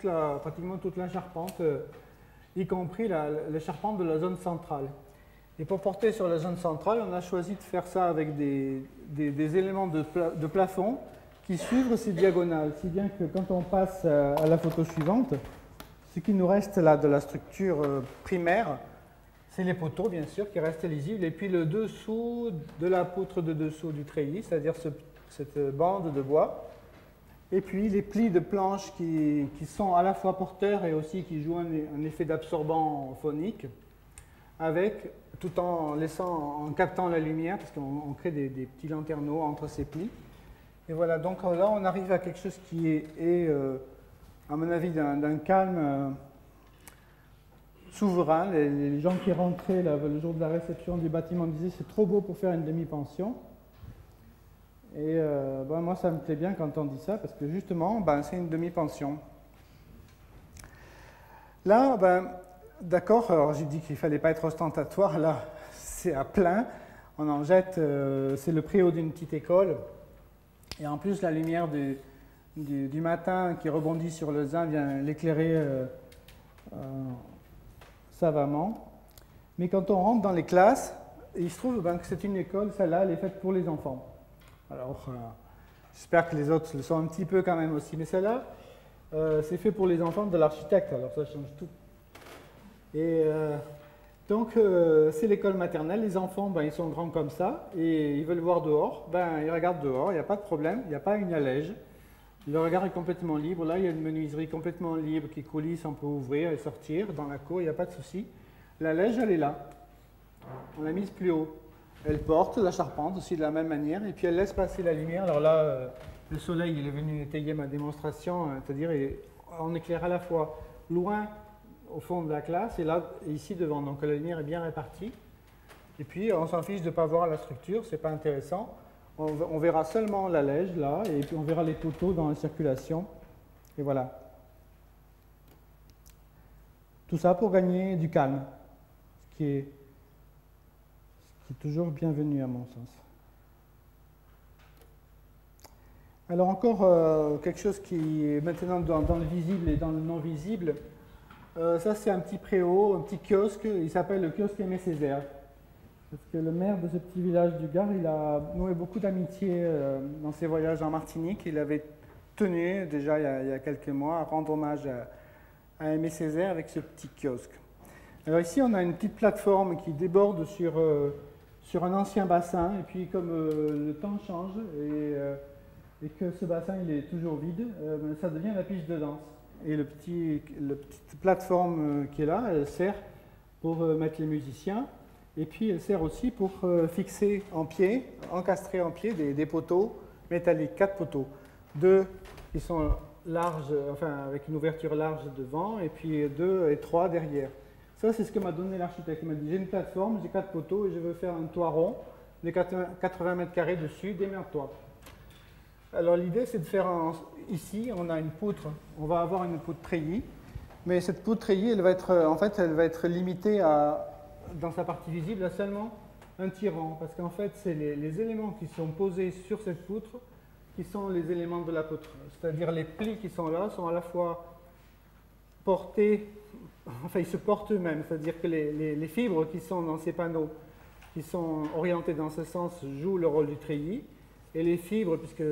pratiquement toute la charpente, y compris la charpente de la zone centrale. Et pour porter sur la zone centrale, on a choisi de faire ça avec des éléments de plafond qui suivent ces diagonales, si bien que quand on passe à la photo suivante, ce qui nous reste là de la structure primaire, c'est les poteaux, bien sûr, qui restent lisibles, et puis le dessous de la poutre de dessous du treillis, c'est-à-dire cette bande de bois, et puis les plis de planches qui sont à la fois porteurs et aussi qui jouent un effet d'absorbant phonique, tout en captant la lumière, parce qu'on crée des petits lanterneaux entre ces plis. Et voilà, donc là on arrive à quelque chose qui est à mon avis, d'un calme souverain. Les gens qui rentraient là, le jour de la réception du bâtiment disaient c'est trop beau pour faire une demi-pension. Et moi, ça me plaît bien quand on dit ça, parce que justement, c'est une demi-pension. Là, d'accord, alors j'ai dit qu'il ne fallait pas être ostentatoire, là, c'est à plein. On en jette, c'est le préau d'une petite école. Et en plus, la lumière du matin qui rebondit sur le zinc vient l'éclairer savamment. Mais quand on rentre dans les classes, il se trouve que c'est une école, celle-là, elle est faite pour les enfants. Alors, j'espère que les autres le sont un petit peu quand même aussi. Mais celle-là, c'est fait pour les enfants de l'architecte, alors ça change tout. Et donc, c'est l'école maternelle. Les enfants, ils sont grands comme ça, et ils veulent voir dehors. Ils regardent dehors, il n'y a pas de problème, il n'y a pas une allège. Le regard est complètement libre. Là, il y a une menuiserie complètement libre qui coulisse, on peut ouvrir et sortir dans la cour, il n'y a pas de souci. La lège, elle est là. On l'a mise plus haut. Elle porte la charpente aussi de la même manière, et puis elle laisse passer la lumière. Alors là, le soleil, il est venu étayer ma démonstration, c'est-à-dire on éclaire à la fois loin au fond de la classe et là, et ici devant. Donc la lumière est bien répartie. Et puis on s'en fiche de ne pas voir la structure, c'est pas intéressant. On verra seulement la lège là, et puis on verra les poteaux dans la circulation. Et voilà. Tout ça pour gagner du calme, ce qui est toujours bienvenu à mon sens. Alors encore quelque chose qui est maintenant dans le visible et dans le non visible. Ça c'est un petit préau, un petit kiosque, il s'appelle le kiosque Aimé Césaire. Parce que le maire de ce petit village du Gard, il a noué beaucoup d'amitié dans ses voyages en Martinique. Il avait tenu déjà il y a quelques mois à rendre hommage à Aimé Césaire avec ce petit kiosque. Alors ici on a une petite plateforme qui déborde sur un ancien bassin, et puis comme le temps change et que ce bassin il est toujours vide, ça devient la piste de danse. Et la petite plateforme qui est là, elle sert pour mettre les musiciens, et puis elle sert aussi pour fixer en pied, encastrer en pied des poteaux métalliques, 4 poteaux. 2 qui sont larges, enfin avec une ouverture large devant, et puis 2 et 3 derrière. Ça, c'est ce que m'a donné l'architecte. Il m'a dit, j'ai une plateforme, j'ai 4 poteaux et je veux faire un toit rond de 80 mètres carrés dessus, démerde-toi. Alors l'idée, c'est de faire ici, on a une poutre, on va avoir une poutre treillis, mais cette poutre treillis, elle va être limitée dans sa partie visible à seulement un tirant, parce qu'en fait, c'est les éléments qui sont posés sur cette poutre qui sont les éléments de la poutre. C'est-à-dire les plis qui sont là sont à la fois portés. Enfin, ils se portent eux-mêmes, c'est-à-dire que les fibres qui sont dans ces panneaux, qui sont orientés dans ce sens, jouent le rôle du treillis, et les fibres, puisque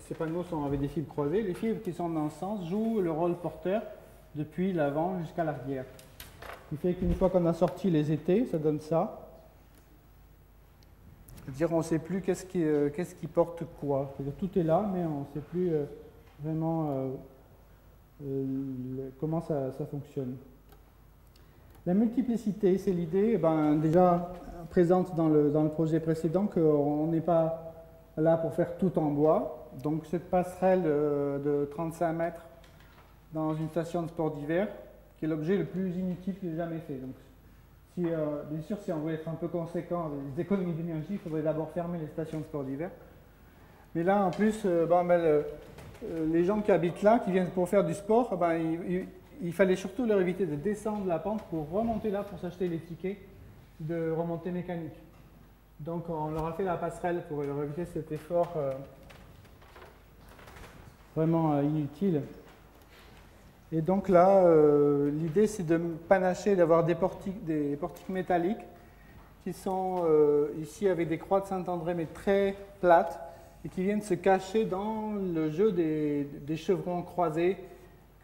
ces panneaux sont avec des fibres croisées, les fibres qui sont dans ce sens jouent le rôle porteur depuis l'avant jusqu'à l'arrière. Ce qui fait qu'une fois qu'on a sorti les étais, ça donne ça. C'est-à-dire on ne sait plus qu'est-ce qui porte quoi. C'est-à-dire tout est là, mais on ne sait plus vraiment comment ça fonctionne. La multiplicité, c'est l'idée, déjà présente dans le projet précédent, qu'on n'est pas là pour faire tout en bois. Donc cette passerelle de 35 mètres dans une station de sport d'hiver, qui est l'objet le plus inutile que j'ai jamais fait. Donc, bien sûr, si on veut être un peu conséquent avec les économies d'énergie, il faudrait d'abord fermer les stations de sport d'hiver. Mais là, en plus, les gens qui habitent là, qui viennent pour faire du sport, il fallait surtout leur éviter de descendre la pente pour remonter là pour s'acheter les tickets de remontée mécanique. Donc on leur a fait la passerelle pour leur éviter cet effort vraiment inutile. Et donc là, l'idée c'est de panacher, d'avoir des portiques métalliques qui sont ici avec des croix de Saint-André mais très plates et qui viennent se cacher dans le jeu des chevrons croisés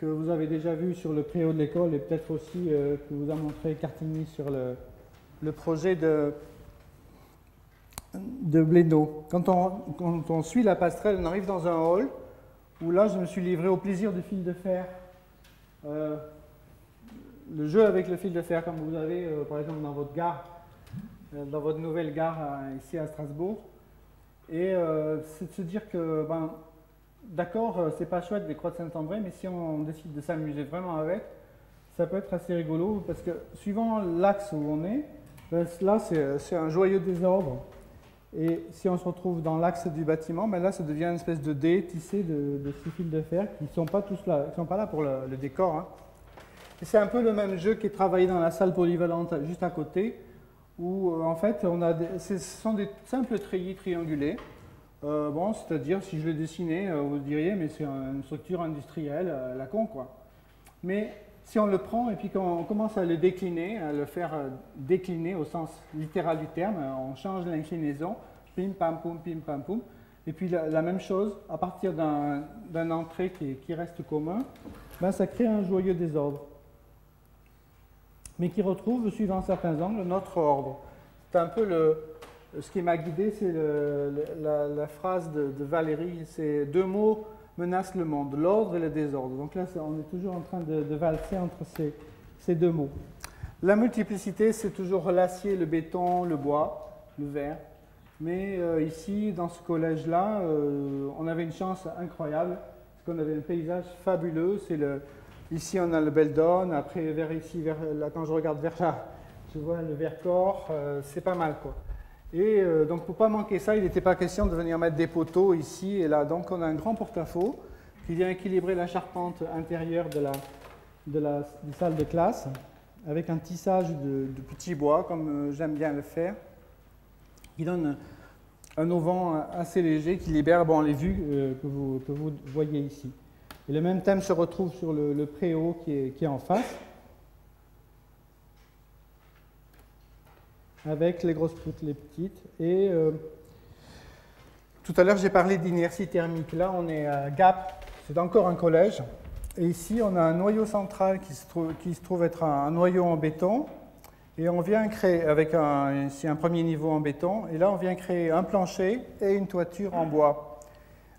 que vous avez déjà vu sur le préau de l'école et peut-être aussi que vous a montré Cartigny sur le projet de Blénaud. Quand on suit la passerelle, on arrive dans un hall où là je me suis livré au plaisir du fil de fer. Le jeu avec le fil de fer comme vous avez par exemple dans votre gare, dans votre nouvelle gare ici à Strasbourg. Et c'est de se dire que d'accord, c'est pas chouette des croix de Saint-André, mais si on décide de s'amuser vraiment avec, ça peut être assez rigolo parce que suivant l'axe où on est, ben, là c'est un joyeux désordre. Et si on se retrouve dans l'axe du bâtiment, ben là ça devient une espèce de dé tissé de six fils de fer qui ne sont pas tous là, qui sont pas là pour le décor. Hein. Et c'est un peu le même jeu qui est travaillé dans la salle polyvalente juste à côté, où en fait ce sont des simples treillis triangulés. Bon, c'est-à-dire, si je le dessinais, vous diriez, mais c'est une structure industrielle, la con, quoi. Mais si on le prend et puis qu'on commence à le décliner, à le faire décliner au sens littéral du terme, on change l'inclinaison, pim, pam, poum, pim, pam, poum. Et puis la même chose, à partir d'un entrée qui reste commun, ben, ça crée un joyeux désordre. Mais qui retrouve, suivant certains angles, notre ordre. C'est un peu ce qui m'a guidé, c'est la phrase de Valérie, c'est deux mots menacent le monde, l'ordre et le désordre. Donc là, on est toujours en train de valser entre ces deux mots. La multiplicité, c'est toujours l'acier, le béton, le bois, le verre. Mais ici, dans ce collège-là, on avait une chance incroyable, parce qu'on avait un paysage fabuleux. Ici, on a le Beldon, après, là, quand je regarde vers là, je vois le Vercors, c'est pas mal, quoi. Et donc, pour ne pas manquer ça, il n'était pas question de venir mettre des poteaux ici et là. Donc, on a un grand porte-à-faux qui vient équilibrer la charpente intérieure de la salle de classe avec un tissage de petits bois, comme j'aime bien le faire, qui donne un auvent assez léger qui libère les vues que vous voyez ici. Et le même thème se retrouve sur le préau qui est en face, avec les grosses poutres, les petites. Et tout à l'heure, j'ai parlé d'inertie thermique. Là, on est à Gap, c'est encore un collège. Et ici, on a un noyau central qui se trouve être un noyau en béton. Et on vient créer, avec ici un premier niveau en béton, et là, on vient créer un plancher et une toiture en bois,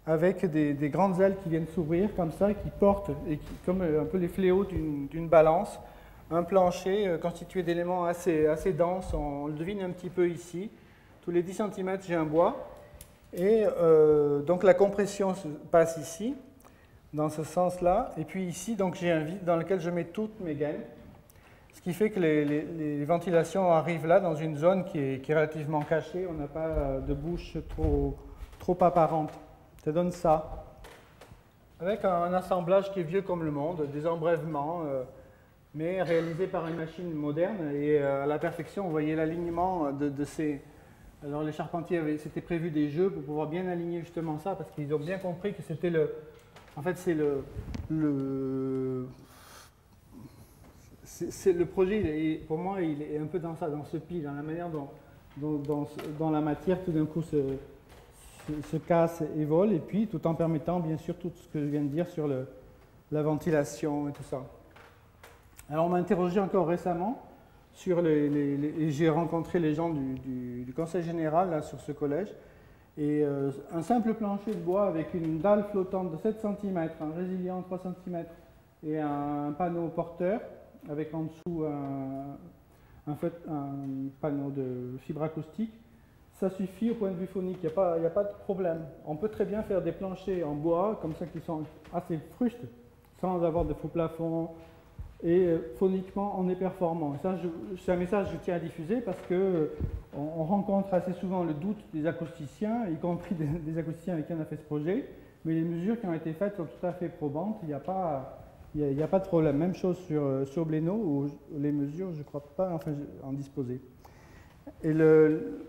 avec des grandes ailes qui viennent s'ouvrir comme ça, qui portent, comme un peu les fléaux d'une balance, un plancher constitué d'éléments assez denses, on le devine un petit peu ici. Tous les 10 cm, j'ai un bois. Et donc la compression passe ici, dans ce sens-là. Et puis ici, donc j'ai un vide dans lequel je mets toutes mes gaines. Ce qui fait que les ventilations arrivent là, dans une zone qui est relativement cachée. On n'a pas de bouche trop apparente. Ça donne ça. Avec un assemblage qui est vieux comme le monde, des embrèvements, mais réalisé par une machine moderne et à la perfection. Vous voyez l'alignement de ces... Alors les charpentiers s'étaient prévu des jeux pour pouvoir bien aligner justement ça, parce qu'ils ont bien compris que c'était en fait c'est le projet, et pour moi il est un peu dans ça, dans ce pli, dans la manière dont la matière tout d'un coup se casse et vole, et puis tout en permettant bien sûr tout ce que je viens de dire sur la ventilation et tout ça. Alors on m'a interrogé encore récemment sur et j'ai rencontré les gens du conseil général là, sur ce collège, et un simple plancher de bois avec une dalle flottante de 7 cm, un résilient 3 cm et un panneau porteur avec en dessous un panneau de fibre acoustique, ça suffit au point de vue phonique, il n'y a pas de problème. On peut très bien faire des planchers en bois comme ça qui sont assez frustes sans avoir de faux plafond, et phoniquement on est performant. Ça, c'est un message que je tiens à diffuser parce qu'on rencontre assez souvent le doute des acousticiens, y compris des acousticiens avec qui on a fait ce projet, mais les mesures qui ont été faites sont tout à fait probantes, il n'y a pas de problème. Même chose sur Blénaud, où les mesures, je ne crois pas en disposer. Et le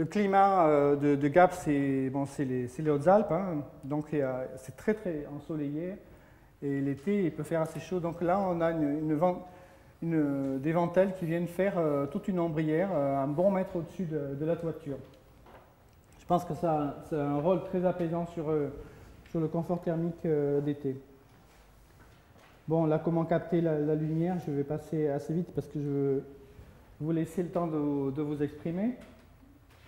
climat de Gap, c'est les Hautes-Alpes, hein, donc c'est très très ensoleillé. Et l'été, il peut faire assez chaud. Donc là, on a des ventelles qui viennent faire toute une ombrière, un bon mètre au-dessus de la toiture. Je pense que ça a un rôle très apaisant sur le confort thermique d'été. Bon, là, comment capter la lumière? Je vais passer assez vite parce que je veux vous laisser le temps de vous exprimer.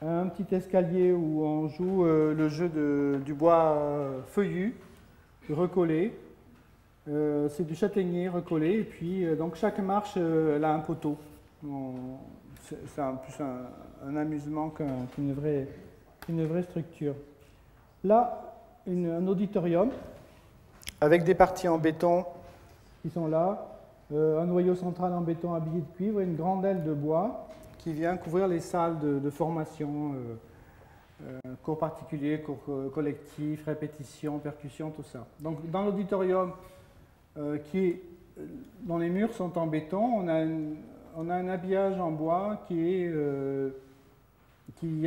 Un petit escalier où on joue le jeu du bois feuillu, recollé. C'est du châtaignier recollé, et puis donc chaque marche elle a un poteau. C'est plus un amusement qu'une vraie structure. Là, un auditorium avec des parties en béton qui sont là, un noyau central en béton habillé de cuivre et une grande aile de bois qui vient couvrir les salles de formation, cours particuliers, cours collectifs, répétitions, percussions, tout ça. Donc dans l'auditorium, dont les murs sont en béton, on a un habillage en bois qui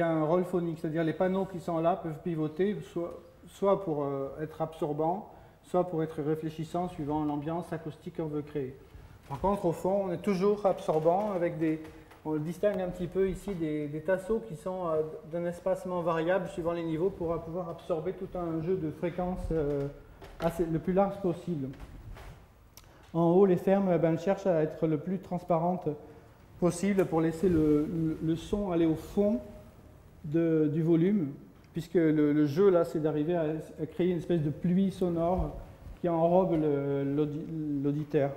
a un rôle phonique, c'est-à-dire les panneaux qui sont là peuvent pivoter soit pour être absorbants, soit pour être réfléchissants suivant l'ambiance acoustique qu'on veut créer. Par contre, au fond, on est toujours absorbant avec on distingue un petit peu ici des tasseaux qui sont d'un espacement variable suivant les niveaux pour pouvoir absorber tout un jeu de fréquences le plus large possible. En haut, les fermes cherchent à être le plus transparentes possible pour laisser le son aller au fond du volume, puisque le jeu là, c'est d'arriver à créer une espèce de pluie sonore qui enrobe l'auditeur.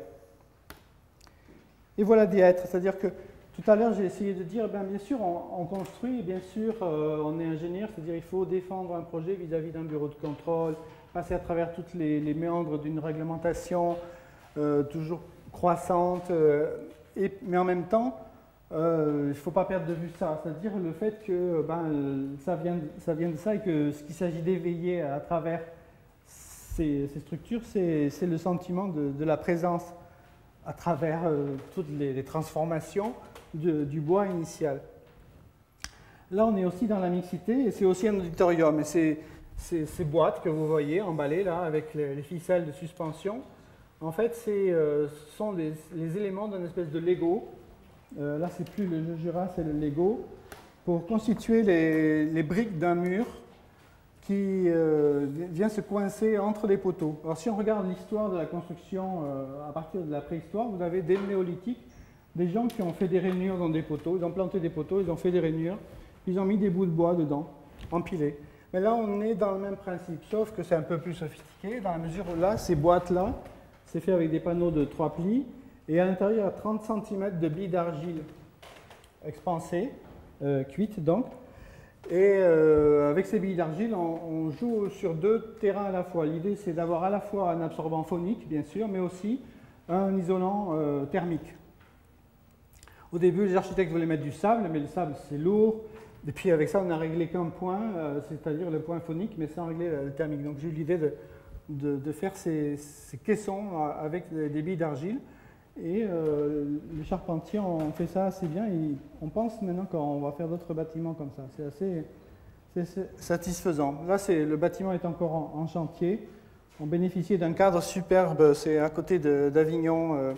Et voilà des êtres, c'est-à-dire que tout à l'heure j'ai essayé de dire, bien sûr on construit, bien sûr on est ingénieur, c'est-à-dire il faut défendre un projet vis-à-vis d'un bureau de contrôle, passer à travers toutes les méandres d'une réglementation toujours croissante, mais en même temps il ne faut pas perdre de vue ça, c'est-à-dire le fait que ça vient de ça et que ce qu'il s'agit d'éveiller à travers ces structures, c'est le sentiment de la présence à travers toutes les transformations du bois initial. Là, on est aussi dans la mixité et c'est aussi un auditorium. Et ces boîtes que vous voyez emballées là avec les ficelles de suspension, en fait, ce sont les éléments d'une espèce de Lego. Là, c'est plus le Jura, c'est le Lego, pour constituer les briques d'un mur qui vient se coincer entre les poteaux. Alors si on regarde l'histoire de la construction à partir de la préhistoire, vous avez dès le néolithique des gens qui ont fait des rainures dans des poteaux, ils ont planté des poteaux, ils ont fait des rainures, ils ont mis des bouts de bois dedans, empilés. Mais là on est dans le même principe, sauf que c'est un peu plus sophistiqué, dans la mesure où là, ces boîtes-là, c'est fait avec des panneaux de 3 plis, et à l'intérieur il y a 30 cm de billes d'argile expansées, cuites donc. Et avec ces billes d'argile, on joue sur 2 terrains à la fois. L'idée, c'est d'avoir à la fois un absorbant phonique, bien sûr, mais aussi un isolant thermique. Au début, les architectes voulaient mettre du sable, mais le sable, c'est lourd. Et puis avec ça, on n'a réglé qu'un point, c'est-à-dire le point phonique, mais sans régler le thermique. Donc j'ai eu l'idée de faire ces caissons avec des billes d'argile. Et les charpentiers ont fait ça assez bien. Et on pense maintenant qu'on va faire d'autres bâtiments comme ça. C'est assez satisfaisant. Là, le bâtiment est encore en chantier. On bénéficiait d'un cadre superbe. C'est à côté d'Avignon,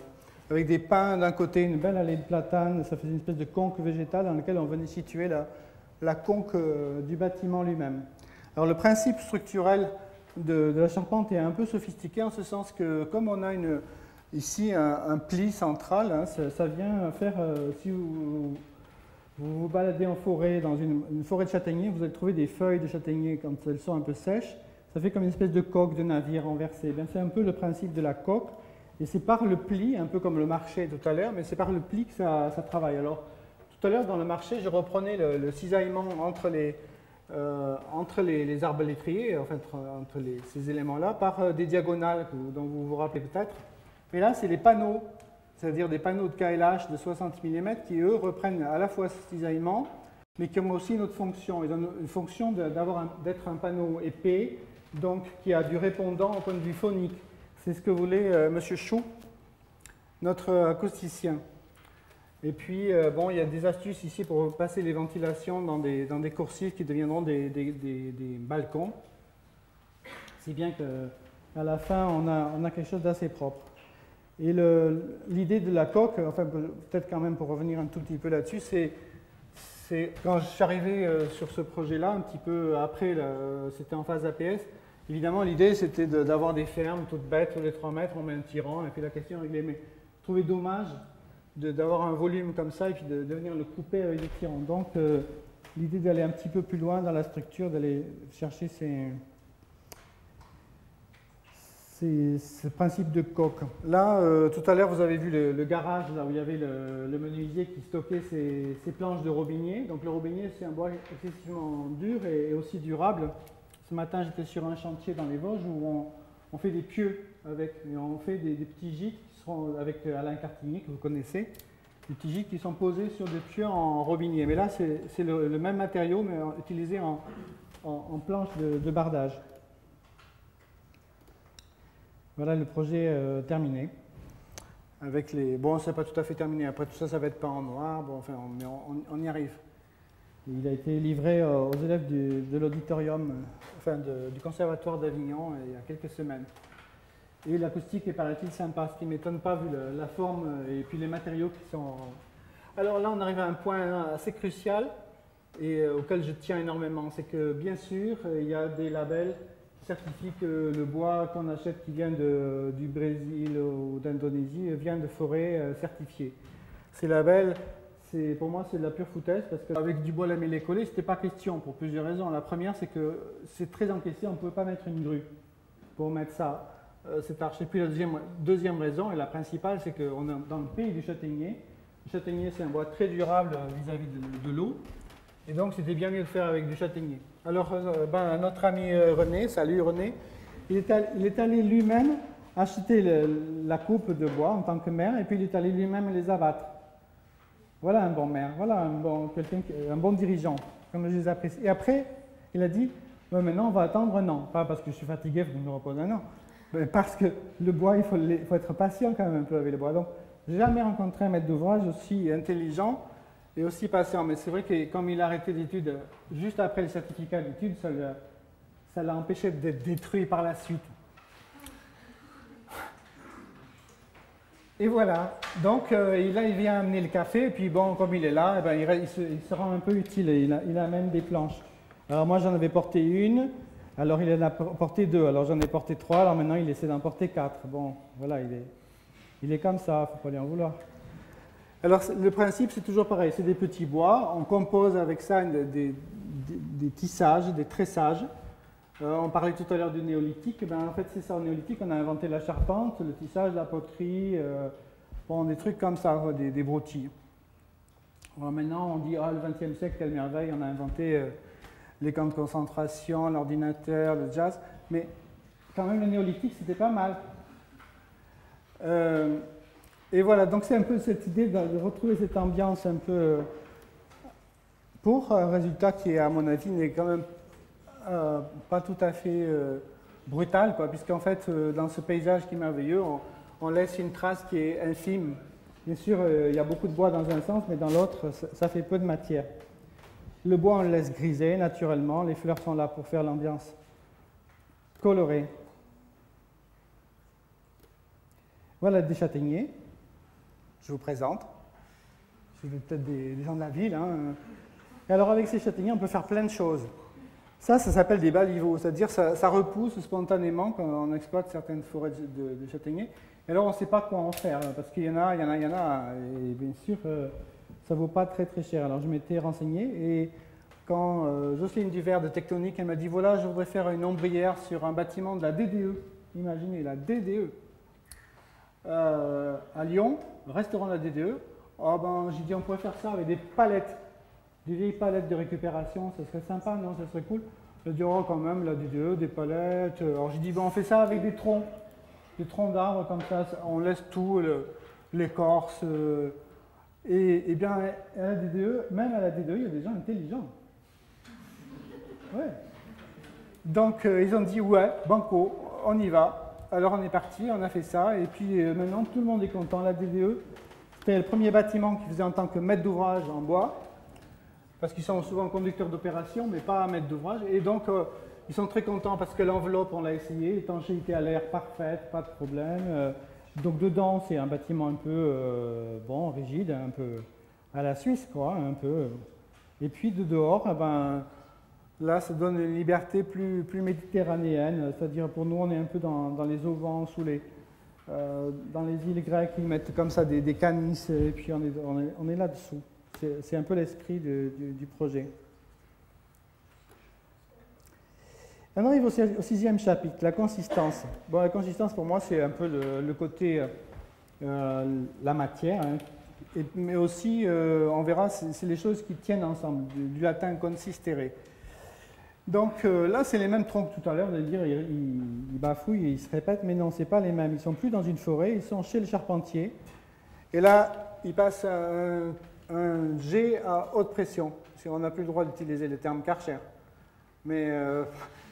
avec des pins d'un côté, une belle allée de platanes. Ça faisait une espèce de conque végétale dans laquelle on venait situer la conque du bâtiment lui-même. Alors le principe structurel de la charpente est un peu sophistiqué en ce sens que comme on a ici un pli central, hein, ça vient faire, si vous vous baladez en forêt, dans une forêt de châtaigniers, vous allez trouver des feuilles de châtaignier quand elles sont un peu sèches, ça fait comme une espèce de coque de navire renversé. C'est un peu le principe de la coque, et c'est par le pli, un peu comme le marché tout à l'heure, mais c'est par le pli que ça travaille. Alors, tout à l'heure dans le marché, je reprenais le cisaillement entre les arbalétriers, enfin entre ces éléments-là, par des diagonales dont vous vous rappelez peut-être. Mais là, c'est les panneaux, c'est-à-dire des panneaux de KLH de 60 mm qui, eux, reprennent à la fois ce cisaillement, mais qui ont aussi une autre fonction. Ils ont une fonction d'être un panneau épais, donc qui a du répondant au point de vue phonique. C'est ce que voulait M. Chou, notre acousticien. Et puis, bon, il y a des astuces ici pour passer les ventilations dans des coursives qui deviendront des balcons. Si bien qu'à la fin, on a quelque chose d'assez propre. Et l'idée de la coque, enfin peut-être quand même pour revenir un tout petit peu là-dessus, c'est quand je suis arrivé sur ce projet-là, un petit peu après, c'était en phase APS, évidemment l'idée c'était d'avoir des fermes toutes bêtes, tous les 3 mètres, on met un tirant, et puis la question est réglée. Mais je trouvais dommage d'avoir un volume comme ça et puis de venir le couper avec des tirants. Donc l'idée d'aller un petit peu plus loin dans la structure, d'aller chercher ce principe de coque. Là, tout à l'heure, vous avez vu le garage, là où il y avait le menuisier qui stockait ses planches de robinier. Donc le robinier, c'est un bois excessivement dur et aussi durable. Ce matin, j'étais sur un chantier dans les Vosges où on fait des pieux on fait des petits gîtes qui seront avec Alain Cartigny, que vous connaissez, des petits gîtes qui sont posés sur des pieux en robinier. Mais là, c'est le même matériau, mais utilisé en planche de bardage. Voilà le projet terminé. Avec bon, c'est pas tout à fait terminé. Après tout ça, ça va être peint en noir. Bon, enfin, mais on y arrive. Il a été livré aux élèves de l'auditorium, du Conservatoire d'Avignon il y a quelques semaines. Et l'acoustique est, paraît-il, sympa, ce qui ne m'étonne pas vu la forme et puis les matériaux qui sont... Alors là, on arrive à un point assez crucial et auquel je tiens énormément. C'est que, bien sûr, il y a des labels qui certifient que le bois qu'on achète qui vient du Brésil ou d'Indonésie vient de forêts certifiées. Ces labels... Pour moi, c'est de la pure foutaise parce qu'avec du bois lamellé collé, ce n'était pas question pour plusieurs raisons. La première, c'est que c'est très encaissé, on ne pouvait pas mettre une grue pour mettre ça, cette arche. Et puis la deuxième raison, et la principale, c'est qu'on est dans le pays du châtaignier. Le châtaignier, c'est un bois très durable vis-à-vis de l'eau. Et donc, c'était bien mieux de le faire avec du châtaignier. Alors, notre ami René, salut René, il est allé lui-même acheter la coupe de bois en tant que maire, et puis il est allé lui-même les abattre. Voilà un bon maire, voilà un bon dirigeant, comme je les apprécie. Et après, il a dit, maintenant on va attendre un an. Pas parce que je suis fatigué, il faut que je me repose un an, mais parce que le bois, il faut être patient quand même un peu avec le bois. Donc, j'ai jamais rencontré un maître d'ouvrage aussi intelligent et aussi patient. Mais c'est vrai que comme il a arrêté l'étude juste après le certificat d'études, ça l'a empêché d'être détruit par la suite. Et voilà, donc là il vient amener le café, et puis bon, comme il est là, il se rend un peu utile, il amène des planches. Alors moi j'en avais porté une, alors il en a porté deux, alors j'en ai porté trois, alors maintenant il essaie d'en porter quatre. Bon, voilà, il est comme ça, il ne faut pas lui en vouloir. Alors le principe c'est toujours pareil, c'est des petits bois, on compose avec ça des tissages, des tressages. On parlait tout à l'heure du néolithique, en fait c'est ça, au néolithique on a inventé la charpente, le tissage, la poterie, des trucs comme ça, des broutilles. Alors maintenant on dit, le XXe siècle, quelle merveille, on a inventé les camps de concentration, l'ordinateur, le jazz, mais quand même le néolithique c'était pas mal. Et voilà, donc c'est un peu cette idée de retrouver cette ambiance un peu pour un résultat qui, à mon avis, n'est quand même pas tout à fait brutal, puisqu'en fait, dans ce paysage qui est merveilleux, on laisse une trace qui est infime. Bien sûr, il y a beaucoup de bois dans un sens, mais dans l'autre, ça fait peu de matière. Le bois, on le laisse griser naturellement, les fleurs sont là pour faire l'ambiance colorée. Voilà des châtaigniers, je vous présente. C'est peut-être des gens de la ville. Et alors, avec ces châtaigniers, on peut faire plein de choses. Ça s'appelle des baliveaux, c'est-à-dire ça repousse spontanément quand on exploite certaines forêts de châtaigniers. Et alors on ne sait pas quoi en faire, parce qu'il y en a, et bien sûr ça ne vaut pas très très cher. Alors je m'étais renseigné, et quand Jocelyne Duvert de Tectonique, elle m'a dit, voilà, je voudrais faire une ombrière sur un bâtiment de la DDE, imaginez, la DDE, à Lyon, restaurant de la DDE, j'ai dit on pourrait faire ça avec des palettes. Des vieilles palettes de récupération, ça serait sympa, non? Ça serait cool. Je dis, quand même, la DDE, des palettes. Alors j'ai dit, on fait ça avec des troncs d'arbres comme ça, on laisse tout, l'écorce. Et bien, à la DDE, même à la DDE, il y a des gens intelligents. Ouais. Donc ils ont dit, ouais, banco, on y va. Alors on est parti, on a fait ça, et puis maintenant tout le monde est content. La DDE, c'était le premier bâtiment qu'ils faisaient en tant que maître d'ouvrage en bois. Parce qu'ils sont souvent conducteurs d'opération, mais pas maître d'ouvrage. Et donc, ils sont très contents parce que l'enveloppe, on l'a essayé, étanchéité à l'air parfaite, pas de problème. Donc, dedans, c'est un bâtiment un peu rigide, un peu à la Suisse, quoi, un peu. Et puis, de dehors, là, ça donne une liberté plus méditerranéenne. C'est-à-dire, pour nous, on est un peu dans les auvents, dans les îles grecques, ils mettent comme ça des canis, et puis on est là-dessous. C'est un peu l'esprit du projet. On arrive au 6e chapitre, la consistance. Bon, la consistance, pour moi, c'est un peu le côté, la matière, mais aussi, on verra, c'est les choses qui tiennent ensemble, du latin consistere. Donc là, c'est les mêmes troncs que tout à l'heure. Vous allez dire, ils bafouillent et ils se répètent, mais non, ce n'est pas les mêmes. Ils ne sont plus dans une forêt, ils sont chez le charpentier. Et là, ils passent à un jet à haute pression. Parce qu'on n'a plus le droit d'utiliser le terme Karcher. Mais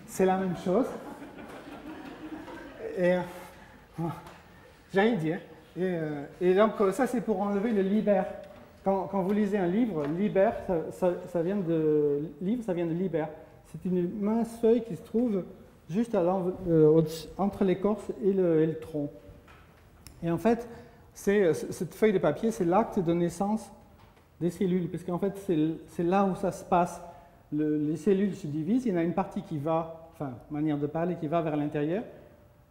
c'est la même chose. Et j'ai rien dit. Et donc, ça, c'est pour enlever le libère. Quand vous lisez un livre, libère, ça vient de livre, ça vient de libère. C'est une mince feuille qui se trouve juste entre l'écorce et le tronc. Et en fait, cette feuille de papier, c'est l'acte de naissance des cellules, parce qu'en fait, c'est là où ça se passe. Les cellules se divisent, il y en a une partie qui va, enfin, manière de parler, qui va vers l'intérieur,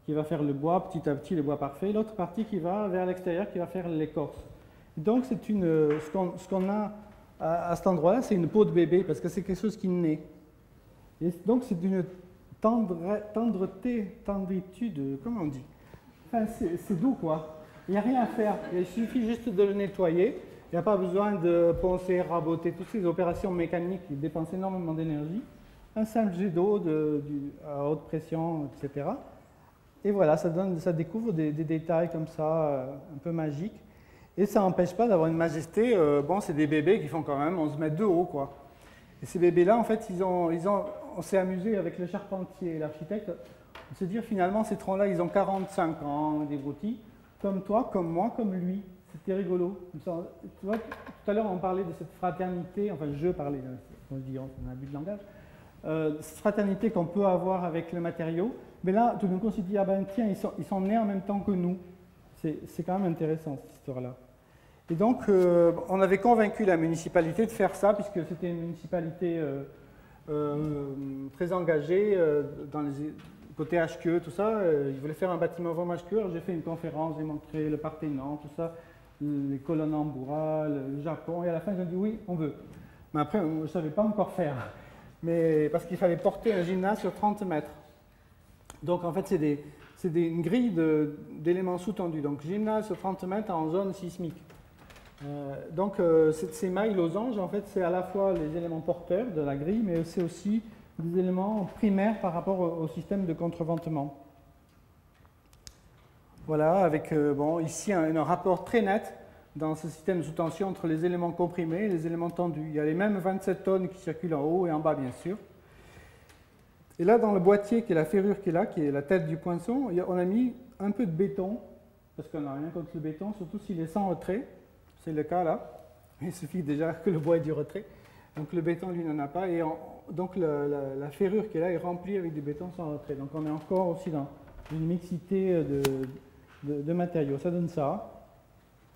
qui va faire le bois petit à petit, le bois parfait, l'autre partie qui va vers l'extérieur, qui va faire l'écorce. Donc, ce qu'on a à cet endroit-là, c'est une peau de bébé, parce que c'est quelque chose qui naît. Et donc, c'est d'une tendritude, comment on dit? Enfin, c'est doux, quoi. Il n'y a rien à faire. Il suffit juste de le nettoyer. Il n'y a pas besoin de poncer, raboter, toutes ces opérations mécaniques qui dépensent énormément d'énergie. Un simple jet d'eau à haute pression, etc. Et voilà, ça découvre des détails comme ça, un peu magiques. Et ça n'empêche pas d'avoir une majesté. Bon, c'est des bébés qui font quand même 11 mètres de haut, quoi. Et ces bébés-là, en fait, on s'est amusé avec le charpentier et l'architecte. On s'est dit, finalement, ces troncs-là, ils ont 45 ans, des broutilles, comme toi, comme moi, comme lui. C'était rigolo. Tu vois, tout à l'heure, on parlait de cette fraternité, enfin, je parlais, on dit, on a un abus de langage, cette fraternité qu'on peut avoir avec le matériau. Mais là, tout d'un coup, on s'est dit, ah ben tiens, ils sont nés en même temps que nous. C'est quand même intéressant, cette histoire-là. Et donc, on avait convaincu la municipalité de faire ça, puisque c'était une municipalité très engagée dans les côté HQE, tout ça. Ils voulaient faire un bâtiment vraiment HQE. Alors, j'ai fait une conférence, j'ai montré le Parthénon, tout ça, les colonnes en bois, le Japon. Et à la fin, ils ont dit oui, on veut. Mais après, je ne savais pas encore faire. Mais parce qu'il fallait porter un gymnase sur 30 mètres. Donc, en fait, c'est une grille d'éléments sous-tendus. Donc, gymnase sur 30 mètres en zone sismique. Donc, ces mailles losanges, en fait, c'est à la fois les éléments porteurs de la grille, mais c'est aussi des éléments primaires par rapport au système de contreventement. Voilà, avec bon, ici un rapport très net dans ce système sous tension entre les éléments comprimés et les éléments tendus. Il y a les mêmes 27 tonnes qui circulent en haut et en bas, bien sûr. Et là, dans le boîtier, qui est la ferrure qui est là, qui est la tête du poinçon, on a mis un peu de béton, parce qu'on n'a rien contre le béton, surtout s'il est sans retrait. C'est le cas là. Il suffit déjà que le bois ait du retrait. Donc le béton, lui, n'en a pas. Et donc la ferrure qui est là est remplie avec du béton sans retrait. Donc on est encore aussi dans une mixité de matériaux. Ça donne ça,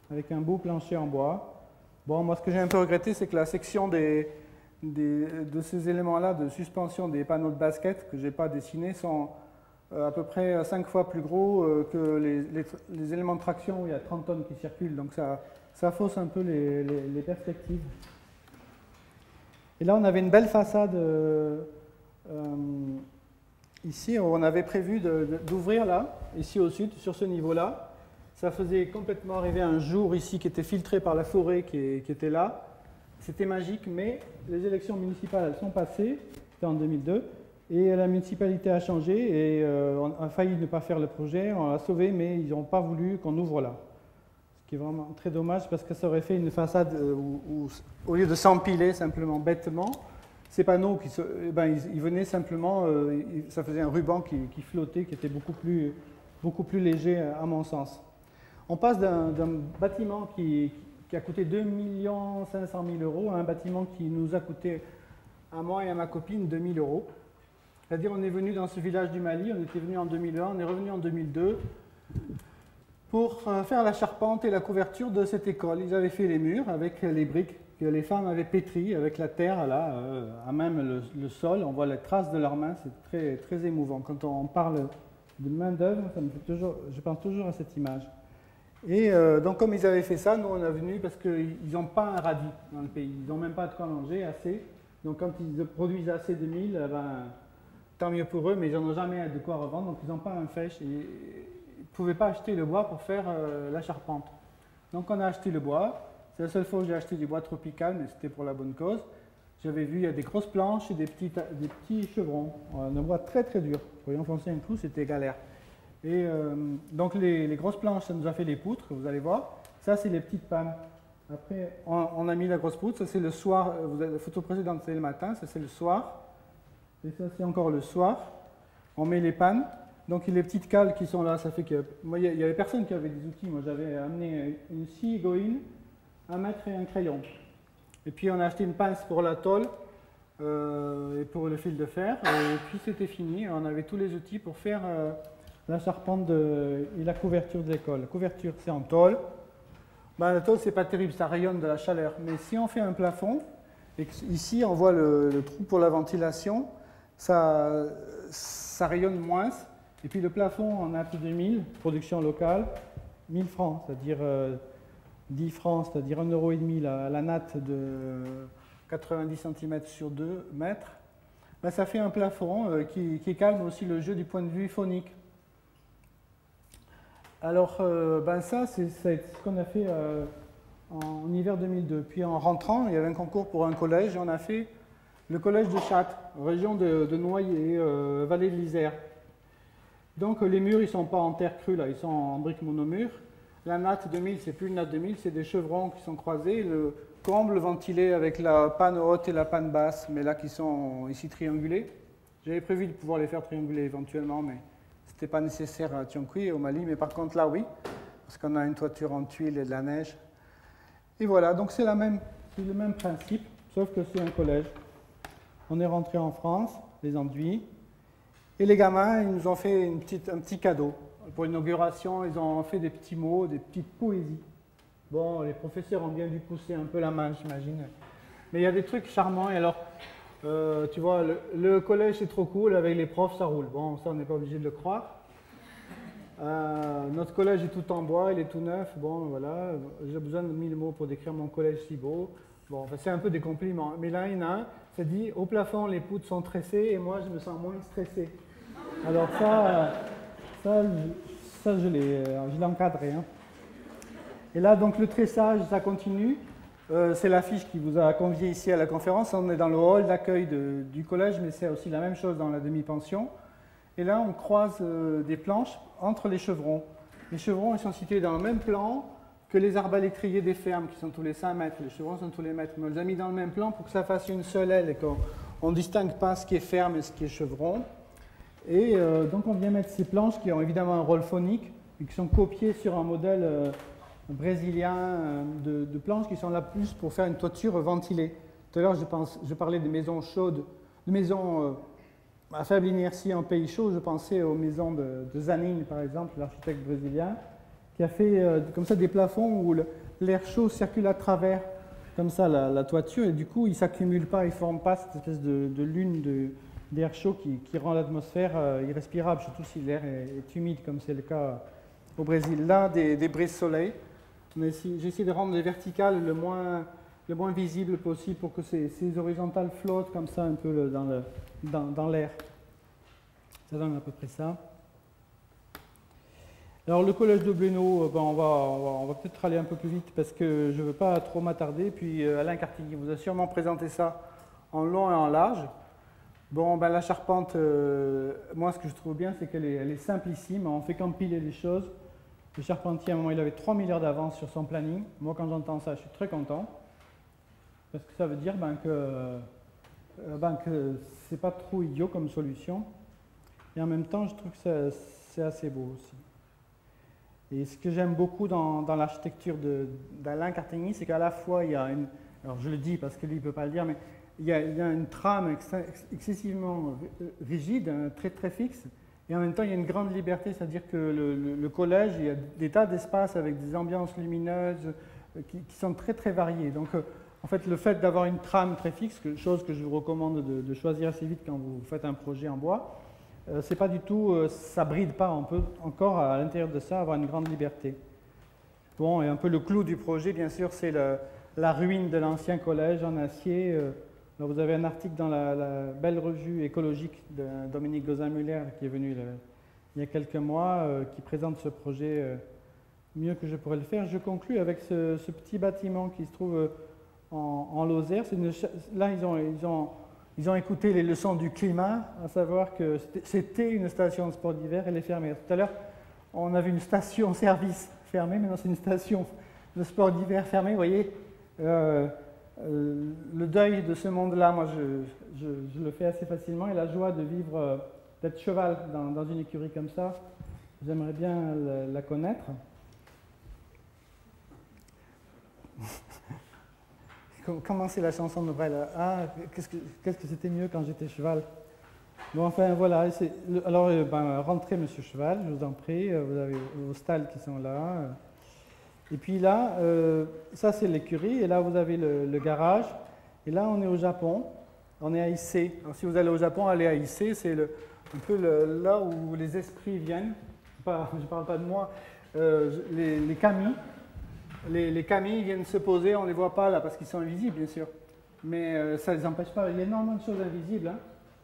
avec un beau plancher en bois. Bon, moi, ce que j'ai un peu regretté, c'est que la section de ces éléments-là de suspension des panneaux de basket que je n'ai pas dessinés sont à peu près 5 fois plus gros que les éléments de traction où il y a 30 tonnes qui circulent. Donc ça fausse un peu les perspectives. Et là, on avait une belle façade ici. On avait prévu d'ouvrir là, ici au sud, sur ce niveau-là. Ça faisait complètement arriver un jour ici qui était filtré par la forêt qui était là. C'était magique, mais les élections municipales elles sont passées, c'était en 2002, et la municipalité a changé et on a failli ne pas faire le projet, on l'a sauvé, mais ils n'ont pas voulu qu'on ouvre là. Ce qui est vraiment très dommage parce que ça aurait fait une façade où au lieu de s'empiler simplement bêtement, ces panneaux, ils venaient simplement, ça faisait un ruban qui flottait, qui était beaucoup plus léger à mon sens. On passe d'un bâtiment qui a coûté 2 500 000 € à un bâtiment qui nous a coûté, à moi et à ma copine, 2 000 €. C'est-à-dire on est venu dans ce village du Mali, on était venu en 2001, on est revenu en 2002 pour faire la charpente et la couverture de cette école. Ils avaient fait les murs avec les briques que les femmes avaient pétries avec la terre là, à même le sol. On voit les traces de leurs mains, c'est très, très émouvant. Quand on parle de main d'œuvre, je pense toujours à cette image. Et donc comme ils avaient fait ça, nous on est venus parce qu'ils n'ont pas un radis dans le pays, ils n'ont même pas de quoi manger assez. Donc quand ils produisent assez de mil, tant mieux pour eux, mais ils n'en ont jamais de quoi revendre, donc ils n'ont pas un fèche et ils ne pouvaient pas acheter le bois pour faire la charpente. Donc on a acheté le bois, c'est la seule fois où j'ai acheté du bois tropical, mais c'était pour la bonne cause. j'avais vu, il y a des grosses planches et des petits chevrons. Un bois très très dur. Pour y enfoncer un clou, c'était galère. Et donc les grosses planches, ça nous a fait les poutres, vous allez voir. Ça, c'est les petites pannes. Après, on a mis la grosse poutre. Ça, c'est le soir. La photo précédente, c'est le matin. Ça, c'est le soir. Et ça, c'est encore le soir. On met les pannes. Donc, les petites cales qui sont là, ça fait que... Moi, il n'y avait personne qui avait des outils. Moi, j'avais amené une scie Goin, un mètre et un crayon. Et puis, on a acheté une pince pour la tôle et pour le fil de fer. Et puis, c'était fini. On avait tous les outils pour faire la charpente et la couverture de l'école. La couverture, c'est en tôle. Ben, la tôle, c'est pas terrible, ça rayonne de la chaleur. Mais si on fait un plafond, et ici, on voit le trou pour la ventilation, ça rayonne moins. Et puis le plafond en natte 2000, production locale, 1000 francs, c'est-à-dire 10 francs, c'est-à-dire 1,5 € la natte de 90 cm sur 2 mètres, ben ça fait un plafond qui calme aussi le jeu du point de vue phonique. Alors, ben ça, c'est ce qu'on a fait en hiver 2002. Puis en rentrant, il y avait un concours pour un collège, et on a fait le collège de Châtes, région de Noyer, vallée de l'Isère. Donc les murs, ils ne sont pas en terre crue, là, ils sont en briques monomures. La natte 2000, c'est plus une natte 2000, c'est des chevrons qui sont croisés. Le comble ventilé avec la panne haute et la panne basse, mais là qui sont ici triangulés. J'avais prévu de pouvoir les faire trianguler éventuellement, mais ce n'était pas nécessaire à Tianqi et au Mali. Mais par contre là, oui, parce qu'on a une toiture en tuiles et de la neige. Et voilà, donc c'est le même principe, sauf que c'est un collège. On est rentré en France, les enduits. Et les gamins, ils nous ont fait un petit cadeau. Pour l'inauguration, ils ont fait des petits mots, des petites poésies. Bon, les professeurs ont bien dû pousser un peu la main, j'imagine. Mais il y a des trucs charmants. Et alors, tu vois, le collège, c'est trop cool. Avec les profs, ça roule. Bon, ça, on n'est pas obligé de le croire. Notre collège est tout en bois, il est tout neuf. Bon, voilà. J'ai besoin de 1000 mots pour décrire mon collège si beau. Bon, enfin, c'est un peu des compliments. Mais là, il y en a un, ça dit, au plafond, les poutres sont tressées et moi, je me sens moins stressé. Alors ça je l'ai encadré. Hein. Et là, donc, le tressage, ça continue. C'est l'affiche qui vous a convié ici à la conférence. On est dans le hall d'accueil du collège, mais c'est aussi la même chose dans la demi-pension. Et là, on croise des planches entre les chevrons. Les chevrons, ils sont situés dans le même plan que les arbalétriers des fermes, qui sont tous les 5 mètres. Les chevrons sont tous les mètres. Mais on les a mis dans le même plan pour que ça fasse une seule aile et qu'on ne distingue pas ce qui est ferme et ce qui est chevron. Et donc on vient mettre ces planches qui ont évidemment un rôle phonique et qui sont copiées sur un modèle brésilien de planches qui sont là plus pour faire une toiture ventilée. Tout à l'heure je parlais des maisons chaudes, de maisons à faible inertie en pays chaud. Je pensais aux maisons de Zanin par exemple, l'architecte brésilien, qui a fait comme ça des plafonds où l'air chaud circule à travers comme ça la toiture et du coup il ne s'accumule pas, il ne forme pas cette espèce de lune d'air chaud qui rend l'atmosphère irrespirable, surtout si l'air est humide, comme c'est le cas au Brésil. Là, des brises-soleil. J'ai essayé de rendre les verticales le moins visible possible pour que ces horizontales flottent comme ça un peu dans l'air. Ça donne à peu près ça. Alors le collège de Blénaud, ben, on va peut-être aller un peu plus vite parce que je ne veux pas trop m'attarder. Puis Alain Cartigny vous a sûrement présenté ça en long et en large. Bon, ben, la charpente, moi ce que je trouve bien, c'est qu'elle est simplissime, on fait qu'empiler les choses. Le charpentier, à un moment, il avait 3 000 heures d'avance sur son planning. Moi, quand j'entends ça, je suis très content. Parce que ça veut dire que c'est pas trop idiot comme solution. Et en même temps, je trouve que c'est assez beau aussi. Et ce que j'aime beaucoup dans l'architecture d'Alain Cartigny, c'est qu'à la fois, il y a une... Alors, je le dis parce que lui, il ne peut pas le dire, mais il y a une trame excessivement rigide, très très fixe, et en même temps il y a une grande liberté, c'est-à-dire que le collège, il y a des tas d'espaces avec des ambiances lumineuses qui sont très très variées. Donc en fait le fait d'avoir une trame très fixe, chose que je vous recommande de choisir assez vite quand vous faites un projet en bois, c'est pas du tout, ça bride pas, on peut encore à l'intérieur de ça avoir une grande liberté. Bon, et un peu le clou du projet, bien sûr, c'est la ruine de l'ancien collège en acier. Là, vous avez un article dans la belle revue écologique de Dominique Gozin-Muller qui est venu il y a quelques mois, qui présente ce projet mieux que je pourrais le faire. Je conclus avec ce petit bâtiment qui se trouve en Lozère. Là, ils ont écouté les leçons du climat, à savoir que c'était une station de sport d'hiver, elle est fermée. Tout à l'heure, on avait une station-service fermée, maintenant c'est une station de sport d'hiver fermée. Vous voyez, le deuil de ce monde-là, moi, je le fais assez facilement. Et la joie de vivre, d'être cheval dans une écurie comme ça, j'aimerais bien la connaître. Comment c'est la chanson de Brel? Ah, qu'est-ce que c'était mieux quand j'étais cheval? Bon, enfin, voilà. Alors, rentrez, monsieur cheval, je vous en prie. Vous avez vos stalles qui sont là. Et puis là, ça, c'est l'écurie. Et là, vous avez le garage. Et là, on est au Japon. On est à Issei. Alors, si vous allez au Japon, allez à Issei. C'est un peu là où les esprits viennent. Je ne parle pas de moi. Les kami. Les kami viennent se poser, on ne les voit pas là parce qu'ils sont invisibles bien sûr, mais ça ne les empêche pas. Il y a énormément de choses invisibles. Hein.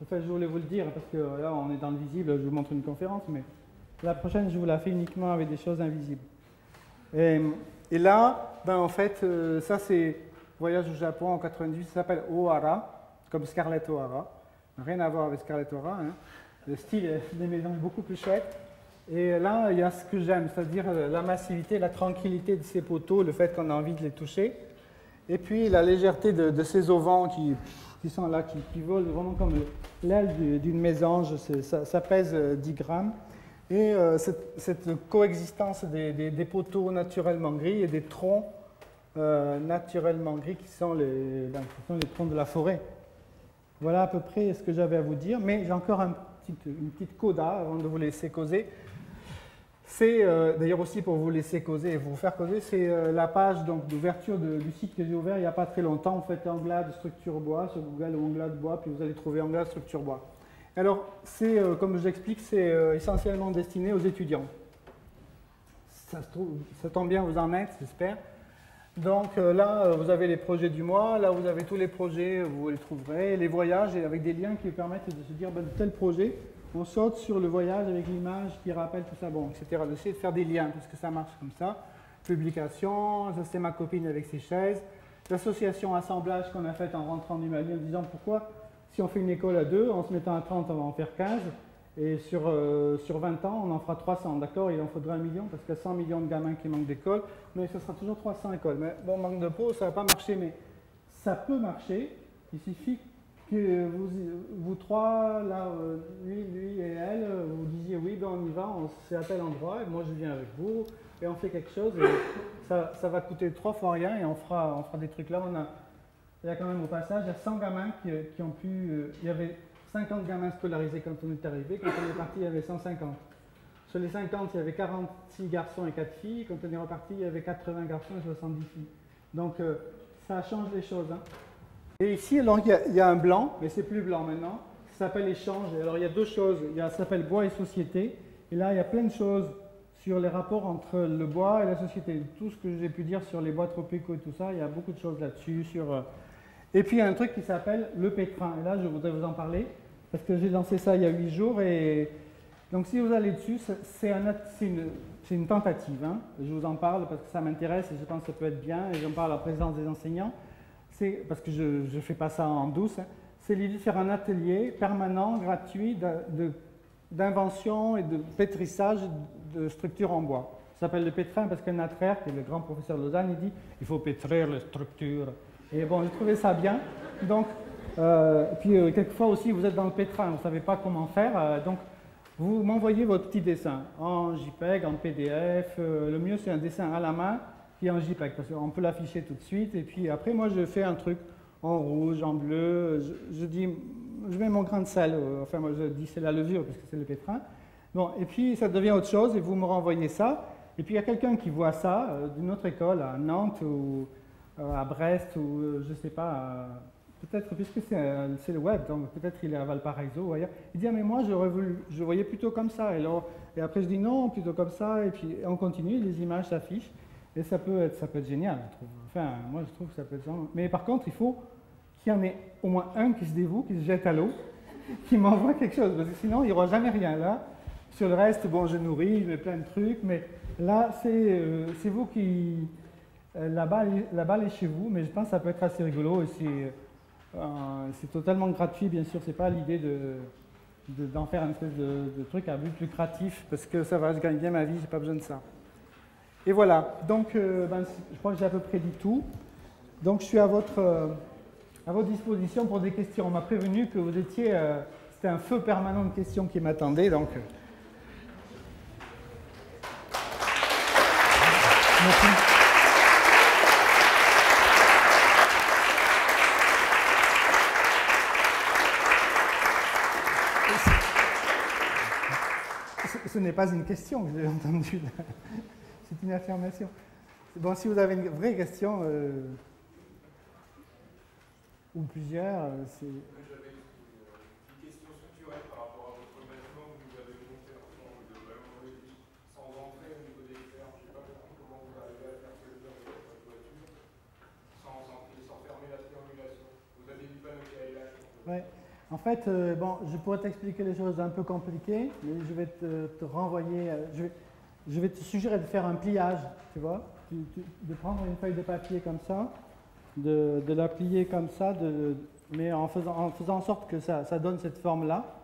Enfin, je voulais vous le dire parce que là on est dans le visible, je vous montre une conférence, mais la prochaine je vous la fais uniquement avec des choses invisibles. Et là, en fait, ça c'est Voyage au Japon en 98, ça s'appelle Ohara, comme Scarlett O'Hara. Rien à voir avec Scarlett O'Hara. Hein. Le style des maisons est beaucoup plus chouette. Et là, il y a ce que j'aime, c'est-à-dire la massivité, la tranquillité de ces poteaux, le fait qu'on a envie de les toucher. Et puis la légèreté de ces auvents qui sont là, qui volent vraiment comme l'aile d'une mésange. Ça pèse 10 grammes. Et cette coexistence des poteaux naturellement gris et des troncs naturellement gris qui sont les troncs de la forêt. Voilà à peu près ce que j'avais à vous dire. Mais j'ai encore une petite coda avant de vous laisser causer. C'est d'ailleurs aussi pour vous laisser causer et vous faire causer, c'est la page d'ouverture du site que j'ai ouvert il n'y a pas très longtemps. Vous faites Anglade structure bois sur Google ou Anglade bois, puis vous allez trouver Anglade structure bois. Alors, c'est comme je l'explique, c'est essentiellement destiné aux étudiants. Ça tombe bien, vous en êtes, j'espère. Donc là, vous avez les projets du mois, là vous avez tous les projets, vous les trouverez, les voyages, et avec des liens qui vous permettent de se dire, tel projet, on saute sur le voyage avec l'image qui rappelle tout ça, bon, etc. D'essayer de faire des liens, parce que ça marche comme ça. Publication, ça c'est ma copine avec ses chaises. L'association assemblage qu'on a faite en rentrant du Mali en disant pourquoi, si on fait une école à 2, en se mettant à 30, on va en faire 15, et sur 20 ans, on en fera 300, d'accord? Il en faudra 1 million, parce qu'il y a 100 millions de gamins qui manquent d'école, mais ce sera toujours 300 écoles. Mais bon, manque de peau, ça ne va pas marcher, mais ça peut marcher. Il suffit que vous trois, là, lui et elle, vous disiez oui, ben on y va, c'est à tel endroit, et moi je viens avec vous, et on fait quelque chose, et ça va coûter 3 fois rien, et on fera des trucs là. Il y a quand même au passage, il y a 100 gamins qui ont pu, il y avait 50 gamins scolarisés quand on est arrivé, quand on est parti, il y avait 150. Sur les 50, il y avait 46 garçons et 4 filles, quand on est reparti, il y avait 80 garçons et 70 filles. Donc ça change les choses. Hein. Et ici, alors, il y a un blanc, mais c'est plus blanc maintenant, ça s'appelle échange. Alors il y a deux choses, ça s'appelle bois et société, et là il y a plein de choses sur les rapports entre le bois et la société. Tout ce que j'ai pu dire sur les bois tropicaux et tout ça, il y a beaucoup de choses là-dessus. Et puis il y a un truc qui s'appelle le pétrin, et là je voudrais vous en parler, parce que j'ai lancé ça il y a 8 jours, et donc si vous allez dessus, c'est une tentative. Hein. Je vous en parle parce que ça m'intéresse et je pense que ça peut être bien, et j'en parle en présence des enseignants. C'est parce que je ne fais pas ça en douce. Hein. C'est l'idée de faire un atelier permanent, gratuit, d'invention et de pétrissage de structures en bois. Ça s'appelle le pétrin parce que Natraire, qui est le grand professeur de Lausanne, il dit il faut pétrir les structures. Et bon, j'ai trouvé ça bien. Donc, puis quelquefois aussi, vous êtes dans le pétrin, vous ne savez pas comment faire. Donc, vous m'envoyez votre petit dessin en JPEG, en PDF. Le mieux, c'est un dessin à la main qui est en JPEG, parce qu'on peut l'afficher tout de suite. Et puis après, moi, je fais un truc en rouge, en bleu. Je mets mon grain de sel. Enfin, moi, je dis c'est la levure, parce que c'est le pétrin. Bon, et puis, ça devient autre chose, et vous me renvoyez ça. Et puis, il y a quelqu'un qui voit ça d'une autre école, à Nantes ou à Brest, ou je ne sais pas, peut-être, puisque c'est le web, donc peut-être il est à Valparaiso ou ailleurs. Il dit, ah, mais moi, je voyais plutôt comme ça. Et après, je dis, non, plutôt comme ça. Et puis, on continue, les images s'affichent. Et ça peut être génial, je trouve. Enfin, moi, je trouve que ça peut être génial. Mais par contre, il faut qu'il y en ait au moins un qui se dévoue, qui se jette à l'eau, qui m'envoie quelque chose. Parce que sinon, il n'y aura jamais rien là. Sur le reste, bon, je nourris, je mets plein de trucs. Mais là, c'est vous qui... La balle est chez vous, mais je pense que ça peut être assez rigolo et c'est totalement gratuit, bien sûr. C'est pas l'idée d'en faire une espèce de truc à but lucratif parce que ça va, je gagne bien ma vie, j'ai pas besoin de ça. Et voilà, donc je crois que j'ai à peu près dit tout. Donc je suis à votre disposition pour des questions. On m'a prévenu que vous étiez, c'était un feu permanent de questions qui m'attendait, donc. Merci. Ce n'est pas une question que j'ai entendue, c'est une affirmation. Bon, si vous avez une vraie question, ou plusieurs, c'est... J'avais une question structurelle par rapport à votre bâtiment que vous avez monté sans entrer au niveau des fermes. Je n'ai pas compris comment vous arrivez à faire ce genre de toiture sans fermer la triangulation. Vous avez du panneau caillage. Ouais. En fait, bon, je pourrais t'expliquer les choses un peu compliquées, mais je vais te renvoyer, je vais te suggérer de faire un pliage, tu vois, de prendre une feuille de papier comme ça, de la plier comme ça, mais en faisant en sorte que ça donne cette forme-là,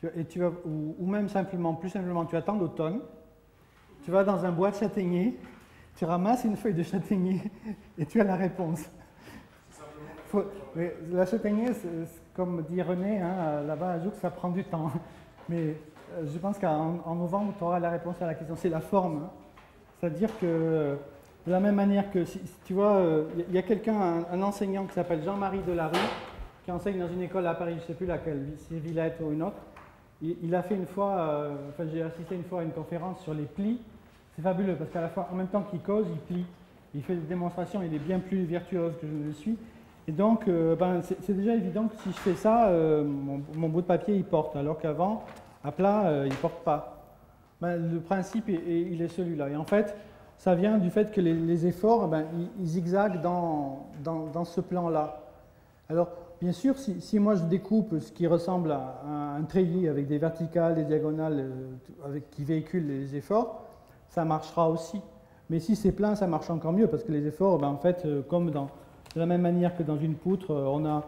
et ou même simplement, plus simplement, tu attends l'automne, tu vas dans un bois de châtaignier, tu ramasses une feuille de châtaignier et tu as la réponse. La châtaignier, comme dit René, hein, là-bas à Joux, ça prend du temps. Mais je pense qu'en novembre, tu auras la réponse à la question. C'est la forme. Hein. C'est-à-dire que, de la même manière que, si tu vois, il y a quelqu'un, un enseignant qui s'appelle Jean-Marie Delarue, qui enseigne dans une école à Paris, je ne sais plus laquelle, c'est Villette ou une autre. Il a fait une fois, j'ai assisté une fois à une conférence sur les plis. C'est fabuleux parce qu'à la fois, en même temps qu'il cause, il plie. Il fait des démonstrations, il est bien plus virtuose que je ne le suis. Et donc, c'est déjà évident que si je fais ça, mon bout de papier, il porte, alors qu'avant, à plat, il ne porte pas. Le principe, il est celui-là. Et en fait, ça vient du fait que les efforts, ils zigzaguent dans ce plan-là. Alors, bien sûr, si moi je découpe ce qui ressemble à un treillis avec des verticales, des diagonales qui véhiculent les efforts, ça marchera aussi. Mais si c'est plein, ça marche encore mieux, parce que les efforts, en fait, comme de la même manière que dans une poutre, on a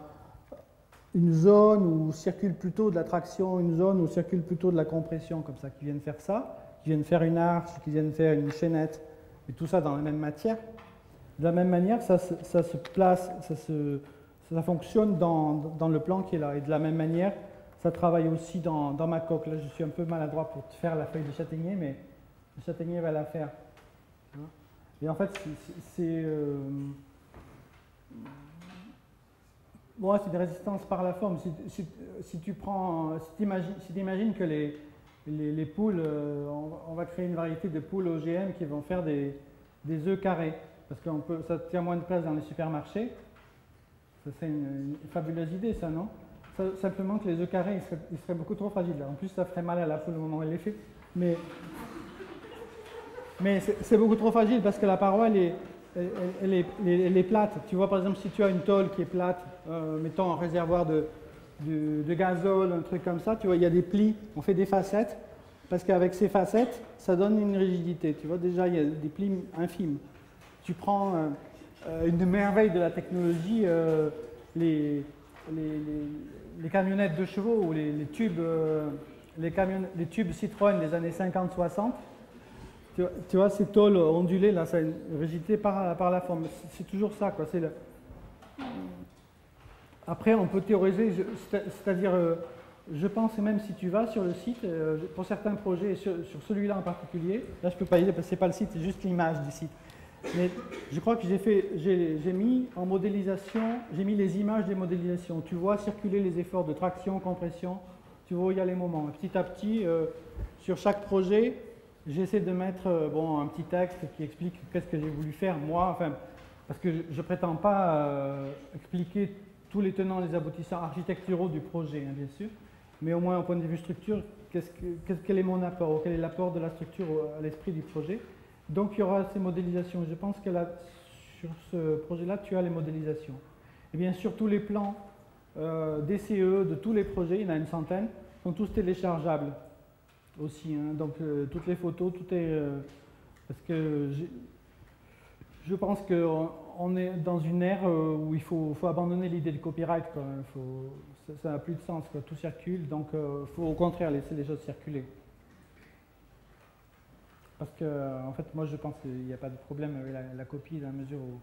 une zone où circule plutôt de la traction, une zone où circule plutôt de la compression, comme ça, qui viennent faire ça, qui viennent faire une arche, qui viennent faire une chaînette, et tout ça dans la même matière. De la même manière, ça se place, ça fonctionne dans le plan qui est là. Et de la même manière, ça travaille aussi dans ma coque. Là, je suis un peu maladroit pour te faire la feuille de châtaignier, mais le châtaignier va la faire. Et en fait, c'est une résistance par la forme. Si tu imagines que les poules, on va créer une variété de poules OGM qui vont faire des œufs carrés, parce que ça tient moins de place dans les supermarchés. Ça, c'est une fabuleuse idée, ça, non? Simplement que les œufs carrés, ils seraient beaucoup trop fragiles. En plus, ça ferait mal à la poule au moment où elle les fait. Mais c'est beaucoup trop fragile parce que la paroi, elle est plate. Tu vois, par exemple, si tu as une tôle qui est plate, mettons un réservoir de gazole, un truc comme ça, tu vois, il y a des plis, on fait des facettes, parce qu'avec ces facettes, ça donne une rigidité. Tu vois, déjà, il y a des plis infimes. Tu prends une merveille de la technologie, les camionnettes de chevaux ou les tubes Citroën des années 50-60. Tu vois, ces tôles ondulées, là, ça a une rigidité par la forme. C'est toujours ça, quoi. Après, on peut théoriser, c'est-à-dire, je pense, même si tu vas sur le site, pour certains projets, et sur celui-là en particulier, là, je ne peux pas y aller parce que ce n'est pas le site, c'est juste l'image du site. Mais je crois que j'ai mis en modélisation, j'ai mis les images des modélisations. Tu vois circuler les efforts de traction, compression, tu vois où il y a les moments. Petit à petit, sur chaque projet, j'essaie de mettre un petit texte qui explique qu'est-ce que j'ai voulu faire, moi, parce que je ne prétends pas expliquer tous les tenants et les aboutissants architecturaux du projet, hein, bien sûr, mais au moins au point de vue structure, quel est mon apport, ou quel est l'apport de la structure à l'esprit du projet. Donc il y aura ces modélisations. Je pense que sur ce projet-là, tu as les modélisations. Et bien sûr, tous les plans DCE de tous les projets, il y en a une centaine, sont tous téléchargeables aussi. Hein. Donc toutes les photos, tout est... parce que je pense qu'on est dans une ère où il faut abandonner l'idée de copyright, quoi. Ça n'a plus de sens, quoi. Tout circule, donc il faut au contraire laisser les choses circuler. Parce que, en fait, moi je pense qu'il n'y a pas de problème avec la copie dans la mesure où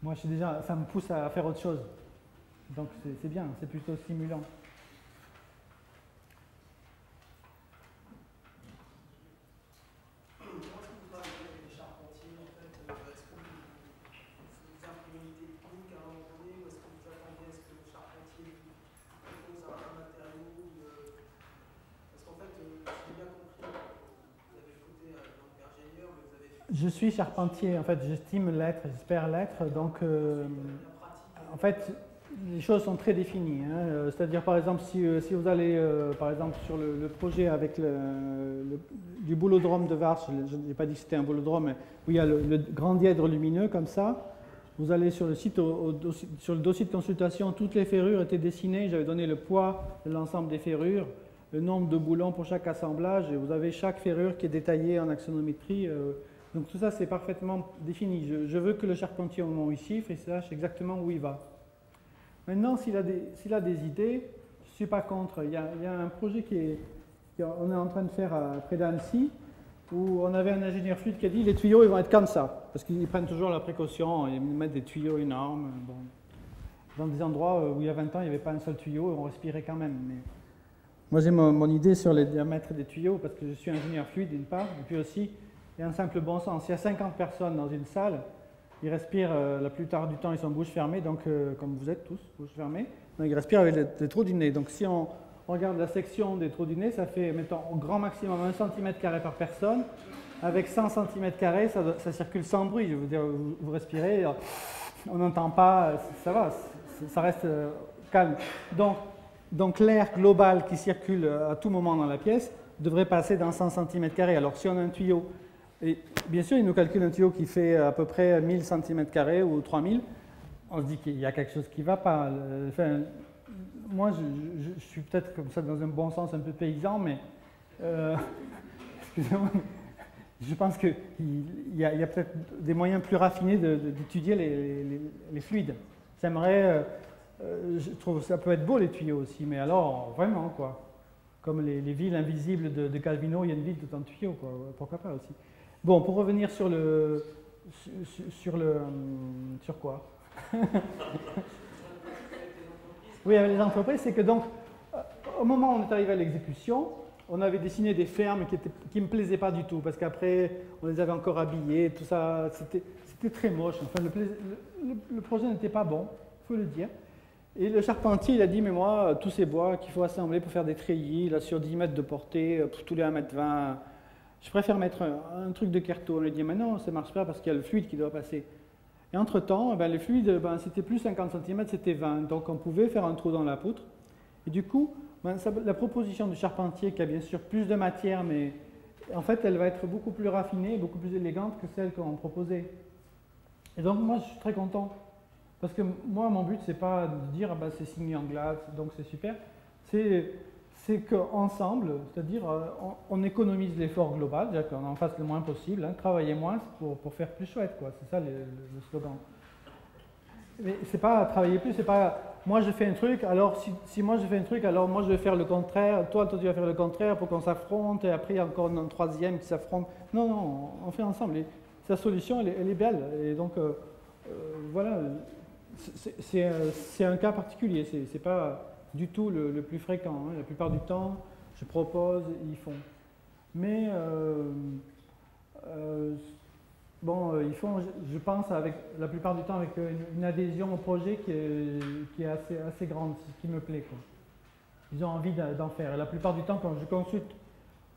moi ça me pousse à faire autre chose. Donc c'est bien, c'est plutôt stimulant. Je suis charpentier, en fait, j'estime l'être, j'espère l'être, donc en fait, les choses sont très définies, hein. C'est-à-dire, par exemple, si vous allez, par exemple, sur le projet avec du boulodrome de Vars, je n'ai pas dit que c'était un boulodrome, mais où il y a le grand dièdre lumineux, comme ça, vous allez sur le site, sur le dossier de consultation, toutes les ferrures étaient dessinées, j'avais donné le poids de l'ensemble des ferrures, le nombre de boulons pour chaque assemblage, et vous avez chaque ferrure qui est détaillée en axonométrie. Donc tout ça, c'est parfaitement défini. Je veux que le charpentier, au moment où il chiffre, il sache exactement où il va. Maintenant, s'il a des idées, je ne suis pas contre. Il y a un projet qu'on est en train de faire près d'Annecy, où on avait un ingénieur fluide qui a dit les tuyaux, ils vont être comme ça. Parce qu'ils prennent toujours la précaution, ils mettent des tuyaux énormes. Bon. Dans des endroits où il y a 20 ans, il n'y avait pas un seul tuyau, et on respirait quand même. Mais moi, j'ai mon idée sur les diamètres des tuyaux, parce que je suis ingénieur fluide, d'une part, et puis aussi, il y a un simple bon sens. S'il y a 50 personnes dans une salle, ils respirent, la plupart du temps, ils sont bouche fermée, donc comme vous êtes tous, bouche fermée, donc ils respirent avec des trous du nez. Donc si on regarde la section des trous du nez, ça fait, mettons, au grand maximum 1 cm² par personne. Avec 100 cm², ça circule sans bruit. Je veux dire, vous respirez, on n'entend pas, ça va, ça reste calme. Donc l'air global qui circule à tout moment dans la pièce devrait passer dans 100 cm². Alors si on a un tuyau, et bien sûr, il nous calcule un tuyau qui fait à peu près 1000 cm² ou 3000. On se dit qu'il y a quelque chose qui ne va pas. Enfin, moi, je suis peut-être comme ça dans un bon sens un peu paysan, mais excusez-moi, je pense qu'il y a peut-être des moyens plus raffinés d'étudier les fluides. J'aimerais, je trouve que ça peut être beau les tuyaux aussi, mais alors vraiment quoi. Comme les villes invisibles de Calvino, il y a une ville de tant de tuyaux, quoi. Pourquoi pas aussi. Bon, pour revenir sur quoi? Oui, avec les entreprises, c'est que donc, au moment où on est arrivé à l'exécution, on avait dessiné des fermes qui ne me plaisaient pas du tout, parce qu'après, on les avait encore habillées, tout ça, c'était très moche. Enfin, le projet n'était pas bon, il faut le dire. Et le charpentier, il a dit, mais moi, tous ces bois qu'il faut assembler pour faire des treillis, là, sur 10 mètres de portée, tous les 1,20 m, je préfère mettre un truc de Kerto. On lui a dit, mais non, ça ne marche pas parce qu'il y a le fluide qui doit passer. Et entre-temps, le fluide, c'était plus 50 cm, c'était 20. Donc on pouvait faire un trou dans la poutre. Et du coup, la proposition du charpentier, qui a bien sûr plus de matière, mais en fait, elle va être beaucoup plus raffinée, beaucoup plus élégante que celle qu'on proposait. Et donc moi, je suis très content. Parce que moi, mon but, c'est pas de dire c'est signé en glace, donc c'est super. C'est qu'ensemble, c'est-à-dire on économise l'effort global, c'est-à-dire qu'on en fasse le moins possible, hein, travailler moins pour faire plus chouette, quoi. C'est ça le slogan. Mais c'est pas travailler plus, c'est pas moi je fais un truc, alors si moi je fais un truc, alors moi je vais faire le contraire, toi tu vas faire le contraire pour qu'on s'affronte, et après il y a encore un troisième qui s'affronte. Non, non, on fait ensemble. Et sa solution, elle est belle. Et donc, voilà, c'est un cas particulier, c'est pas du tout le plus fréquent. Hein. La plupart du temps, je propose, ils font. Mais bon, ils font, je pense, la plupart du temps avec une adhésion au projet qui est assez grande, ce qui me plaît, quoi. Ils ont envie d'en faire. Et la plupart du temps, quand je consulte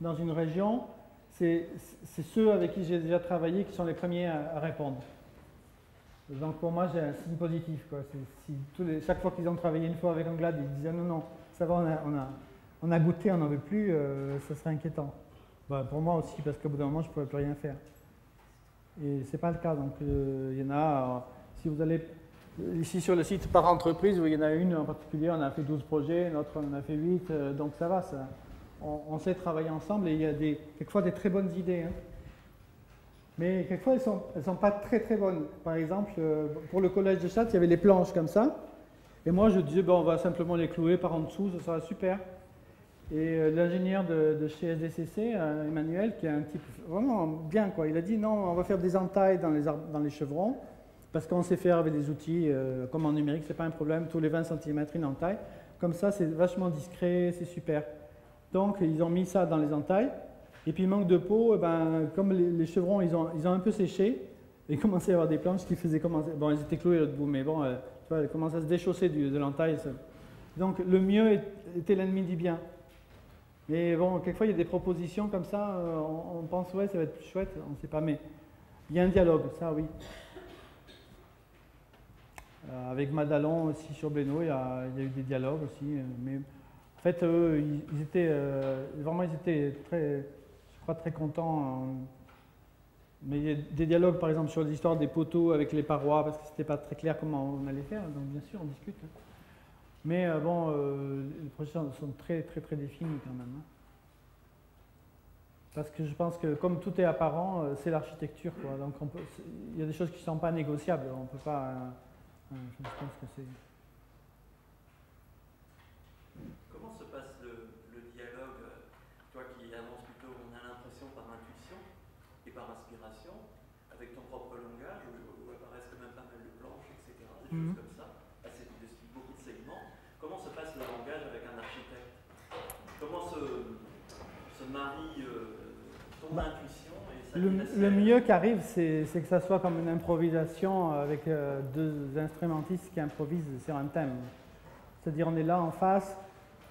dans une région, c'est ceux avec qui j'ai déjà travaillé qui sont les premiers à répondre. Donc pour moi, j'ai un signe positif, quoi. Chaque fois qu'ils ont travaillé une fois avec Anglade, ils disaient non, non, ça va, on a goûté, on n'en veut plus, ça serait inquiétant. Bah, pour moi aussi, parce qu'au bout d'un moment, je ne pourrais plus rien faire. Et ce n'est pas le cas. Donc il y en a, si vous allez ici sur le site par entreprise, où il y en a une en particulier, on a fait 12 projets, l'autre on en a fait 8, donc ça va, on sait travailler ensemble et il y a quelquefois des très bonnes idées. Hein. Mais quelquefois, elles sont pas très très bonnes. Par exemple, pour le collège de Châtes, il y avait les planches comme ça. Et moi, je disais, bon, on va simplement les clouer par en dessous, ça sera super. Et l'ingénieur de chez SDCC, Emmanuel, qui est un type vraiment bien, quoi, il a dit, non, on va faire des entailles dans les chevrons, parce qu'on sait faire avec des outils, comme en numérique, c'est pas un problème, tous les 20 cm une entaille. Comme ça, c'est vachement discret, c'est super. Donc, ils ont mis ça dans les entailles. Et puis, manque de peau, eh ben, comme les chevrons, ils ont un peu séché, et il commençait à y avoir des planches qui faisaient commencer. Bon, ils étaient cloués à l'autre bout, mais bon, tu vois, elles commençaient à se déchausser de l'entaille. Donc, le mieux était l'ennemi du bien. Mais bon, quelquefois, il y a des propositions comme ça, on pense, ouais, ça va être plus chouette, on ne sait pas, mais il y a un dialogue, ça, oui. Avec Madalon aussi sur Beno, il y a eu des dialogues aussi, mais en fait, eux, ils étaient très, je crois, très contents. Mais il y a des dialogues, par exemple, sur l'histoire des poteaux avec les parois, parce que c'était pas très clair comment on allait faire, donc bien sûr, on discute. Mais bon, les projets sont très, très, très définis quand même. Parce que je pense que comme tout est apparent, c'est l'architecture, quoi. Donc il y a des choses qui ne sont pas négociables. On peut pas. Je pense que c'est. Comment se passe le dialogue, toi qui avances plutôt, on a l'impression, par intuition et par inspiration, avec ton propre langage, où apparaissent quand même pas mal de planches, etc., des choses comme ça, assez beaucoup de segments. Comment se passe le langage avec un architecte? Comment se marie ton intuition et sa le mieux qui arrive, c'est que ça soit comme une improvisation avec deux instrumentistes qui improvisent sur un thème. C'est-à-dire, on est là en face,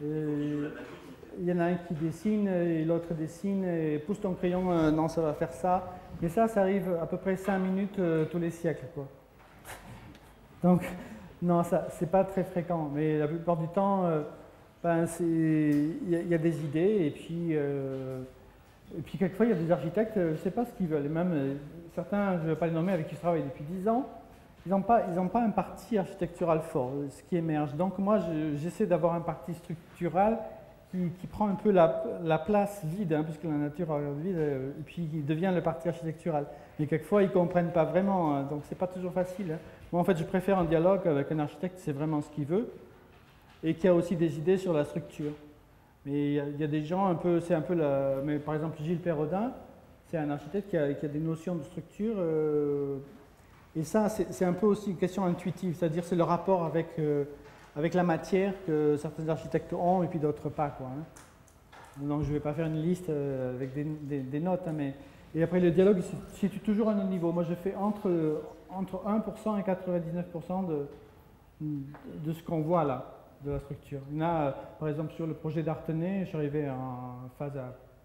il y en a un qui dessine et l'autre dessine, et pousse ton crayon, non, ça va faire ça. Mais ça arrive à peu près 5 minutes tous les siècles, quoi. Donc, non, c'est pas très fréquent, mais la plupart du temps, il y a des idées, et puis quelquefois il y a des architectes, je ne sais pas ce qu'ils veulent, et même certains, je ne vais pas les nommer, avec qui je travaille depuis 10 ans, ils n'ont pas un parti architectural fort, ce qui émerge. Donc moi, j'essaie d'avoir un parti structural qui prend un peu la place vide, hein, puisque la nature a vide, et puis qui devient le parti architectural. Mais quelquefois, ils ne comprennent pas vraiment, hein, donc ce n'est pas toujours facile. Hein. Moi, en fait, je préfère un dialogue avec un architecte, c'est vraiment ce qu'il veut, et qui a aussi des idées sur la structure. Mais il y a des gens un peu, c'est un peu mais par exemple Gilles Perrodin, c'est un architecte qui a des notions de structure, et ça, c'est un peu aussi une question intuitive, c'est-à-dire c'est le rapport avec la matière que certains architectes ont et puis d'autres pas, quoi, hein. Donc je ne vais pas faire une liste avec des notes, hein, mais et après le dialogue se situe toujours à un autre niveau. Moi je fais entre 1% et 99% de ce qu'on voit là, de la structure. Il y en a, par exemple, sur le projet d'Artenay, je suis arrivé en phase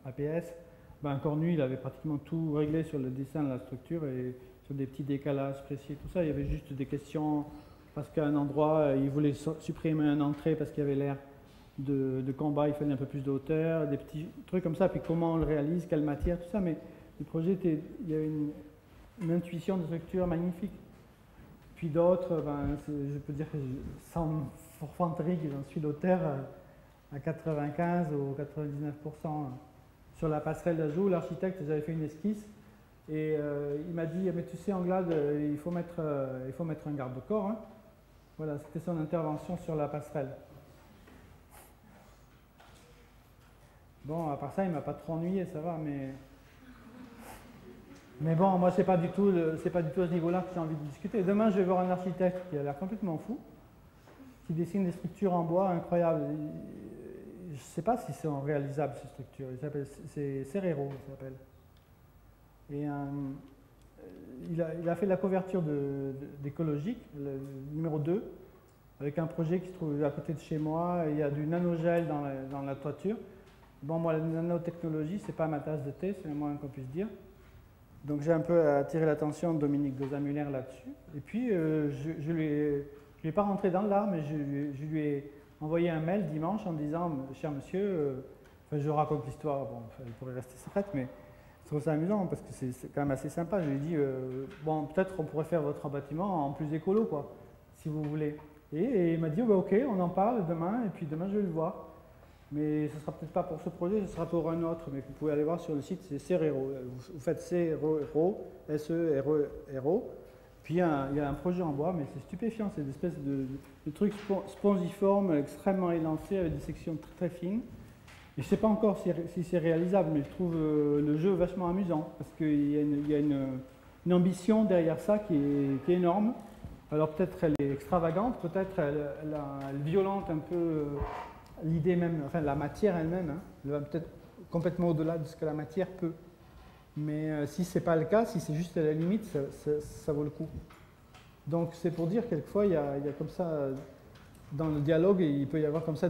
APS, Cornu, il avait pratiquement tout réglé sur le dessin de la structure et sur des petits décalages précis, tout ça. Il y avait juste des questions, parce qu'à un endroit, il voulait supprimer une entrée parce qu'il y avait l'air de combat, il fallait un peu plus de hauteur, des petits trucs comme ça, puis comment on le réalise, quelle matière, tout ça. Mais le projet, il y avait une intuition de structure magnifique. Puis d'autres, je peux dire que sans forfanterie, j'en suis l'auteur à 95 ou 99%. Sur la passerelle d'Ajou, l'architecte, j'avais fait une esquisse et il m'a dit, mais tu sais, Anglade, il faut mettre un garde-corps. Hein. Voilà, c'était son intervention sur la passerelle. Bon, à part ça, il ne m'a pas trop ennuyé, ça va, mais bon, moi, c'est pas du tout à ce niveau-là que j'ai envie de discuter. Demain, je vais voir un architecte qui a l'air complètement fou, qui dessine des structures en bois incroyables. Je ne sais pas si c'est réalisable, ces structures. C'est Serrero, il s'appelle. Et il a fait la couverture d'Écologique, le numéro 2, avec un projet qui se trouve à côté de chez moi. Il y a du nanogel dans la toiture. Bon, moi, la nanotechnologie, ce n'est pas ma tasse de thé, c'est le moins qu'on puisse dire. Donc j'ai un peu attiré l'attention de Dominique Gauza-Muller là-dessus. Et puis je ne lui ai pas rentré dans l'art, mais je lui ai envoyé un mail dimanche en disant, cher monsieur, je raconte l'histoire, bon, elle pourrait rester secrète, mais je trouve ça amusant parce que c'est quand même assez sympa. Je lui ai dit, bon, peut-être on pourrait faire votre bâtiment en plus écolo, quoi, si vous voulez. Et il m'a dit, ok, on en parle demain, et puis demain je vais le voir. Mais ce ne sera peut-être pas pour ce projet, ce sera pour un autre. Mais vous pouvez aller voir sur le site, c'est Cerero. Vous faites Cerero, S-E-R-E-R-O. Puis il y a un projet en bois, mais c'est stupéfiant. C'est une espèce de truc spongiforme, extrêmement élancé, avec des sections très, très fines. Et je ne sais pas encore si c'est réalisable, mais je trouve le jeu vachement amusant. Parce qu'il y a une ambition derrière ça qui est énorme. Alors peut-être elle est extravagante, peut-être elle violente un peu l'idée même, enfin la matière elle-même. Hein. Elle va peut-être complètement au-delà de ce que la matière peut. Mais si ce n'est pas le cas, si c'est juste à la limite, ça vaut le coup. Donc c'est pour dire quelquefois, il y a comme ça, dans le dialogue, il peut y avoir comme ça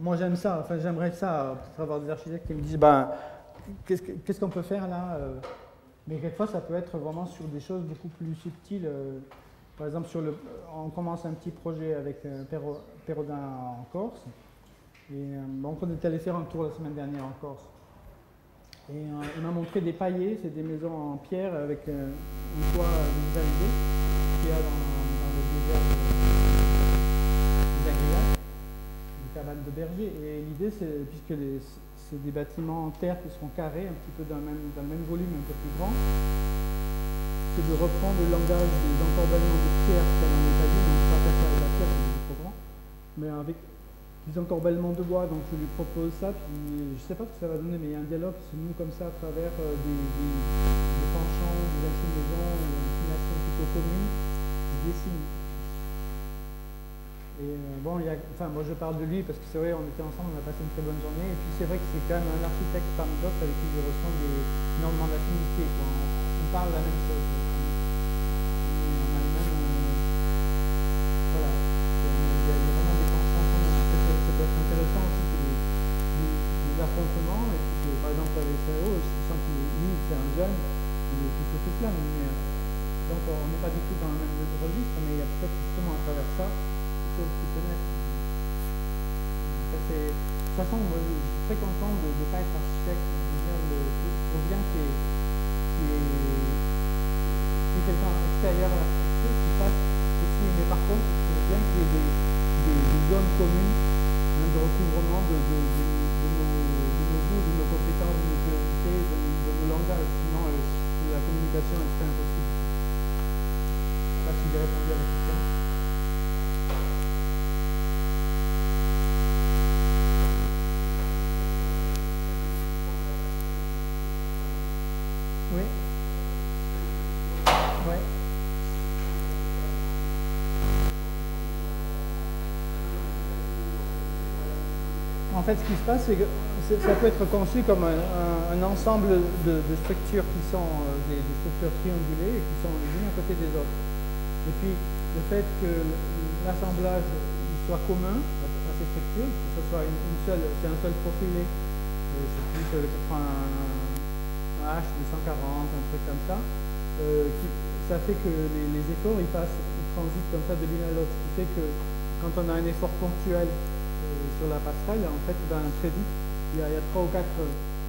moi j'aime ça, enfin j'aimerais ça, peut-être avoir des architectes qui me disent, ben, qu'est-ce qu'on peut faire là mais quelquefois ça peut être vraiment sur des choses beaucoup plus subtiles. Par exemple, on commence un petit projet avec Pérodin en Corse. Et donc on est allé faire un tour la semaine dernière en Corse. Et il m'a montré des paillets, c'est des maisons en pierre avec un toit végétalisé qu'il y a dans le désert des Agriacs, des cabanes de berger. Et l'idée, c'est, puisque c'est des bâtiments en terre qui seront carrés, un petit peu dans le même volume, un peu plus grand, c'est de reprendre le langage des encorbellements de pierre qu'il y a dans les paliers, donc pas faire avec la pierre, c'est trop grand, mais avec des encorbellements de bois. Donc je lui propose ça, puis je ne sais pas ce que ça va donner, mais il y a un dialogue qui se noue comme ça à travers des penchants, des inclinaisons, des inclinations plutôt communes, qui dessinent. Et bon, moi je parle de lui parce que c'est vrai, on était ensemble, on a passé une très bonne journée, et puis c'est vrai que c'est quand même un architecte parmi d'autres avec qui je ressens énormément d'affinité. On parle la même chose. Et on a le même. Voilà. Il y a vraiment des penchants communs. Ça peut être intéressant aussi que des affrontements, et puis que, par exemple avec Sao, je sens que lui, c'est un jeune, il est tout tout plein, donc on n'est pas du tout dans le même registre, mais il y a peut-être justement à travers ça qui peut naître. De toute façon, moi, je suis très content de ne pas être architecte. Pour bien qu'il y ait quelqu'un extérieur à l'architecture qui fasse ceci. Mais par contre, je trouve bien qu'il y ait des zones communes, de recouvrement de nos goûts, de nos compétences, de nos priorités, de nos langages. Sinon, la communication serait impossible. Je ne sais pas si j'ai répondu à la question. Oui. Ouais. En fait, ce qui se passe, c'est que ça peut être conçu comme un ensemble de structures qui sont des structures triangulées et qui sont les unes à côté des autres. Et puis, le fait que l'assemblage soit commun à ces structures, que ce soit c'est un seul profilé, c'est plus peut-être un H de 140, un truc comme ça, ça fait que les efforts ils transitent comme ça de l'une à l'autre, ce qui fait que quand on a un effort ponctuel sur la passerelle, en fait, très vite, il y a 3 ou 4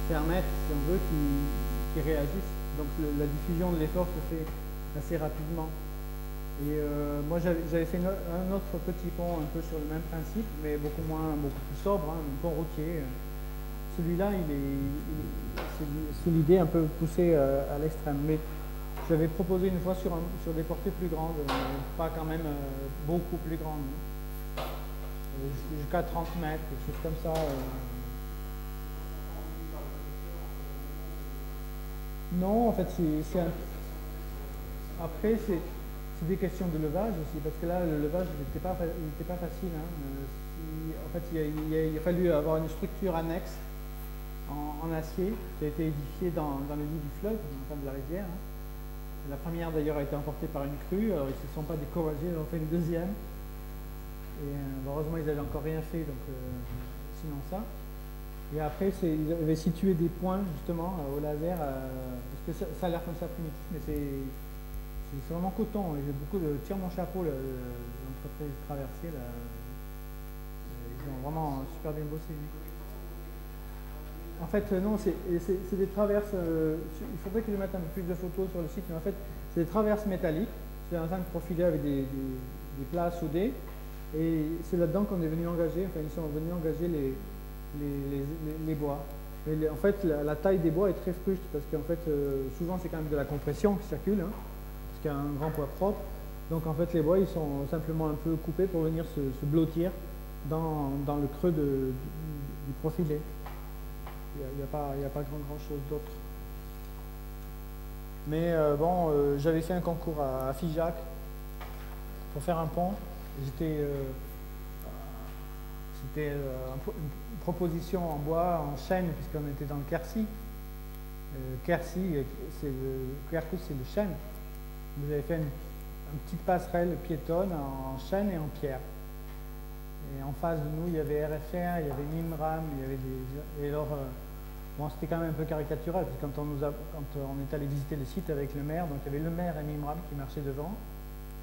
fermettes, si on veut, qui réagissent. Donc la diffusion de l'effort se fait assez rapidement. Et moi, j'avais fait un autre petit pont un peu sur le même principe, mais beaucoup plus sobre, hein, un pont routier. Celui-là, c'est l'idée un peu poussée à l'extrême. Mais j'avais proposé une fois sur des portées plus grandes, pas quand même beaucoup plus grandes. Jusqu'à 30 mètres, quelque chose comme ça. Non, en fait, après, c'est des questions de levage aussi, parce que là, le levage n'était pas facile. Hein. En fait, il a fallu avoir une structure annexe en acier qui a été édifiée dans le lit du fleuve, enfin de la rivière. Hein. La première, d'ailleurs, a été emportée par une crue, alors ils ne se sont pas découragés, ils en ont fait une deuxième. Et heureusement, ils n'avaient encore rien fait, donc sinon ça. Et après, ils avaient situé des points, justement, au laser, parce que ça a l'air comme ça primitif, mais c'est vraiment coton. J'ai beaucoup de... Tire mon chapeau, l'entreprise Traversier, là, ils ont vraiment super bien bossé. En fait, non, c'est des traverses... il faudrait que je mette un peu plus de photos sur le site, mais en fait, c'est des traverses métalliques. C'est un cinq profilé avec des plats soudés. Et c'est là-dedans qu'on est venu engager, enfin ils sont venus engager les bois. Mais en fait, la taille des bois est très fruste parce qu'en fait, souvent c'est quand même de la compression qui circule, hein, parce qu'il y a un grand poids propre. Donc en fait, les bois, ils sont simplement un peu coupés pour venir se blottir dans le creux du profilé. Il n'y a pas grand chose d'autre. Mais bon, j'avais fait un concours à Figeac pour faire un pont. C'était une proposition en bois, en chêne, puisqu'on était dans le Quercy. Quercy, c'est le chêne. Vous avez fait une petite passerelle piétonne en chêne et en pierre. Et en face de nous, il y avait RFR, il y avait Mimram, il y avait des... Et alors, bon, c'était quand même un peu caricatural, parce que quand on est allé visiter le site avec le maire, donc il y avait le maire et Mimram qui marchaient devant,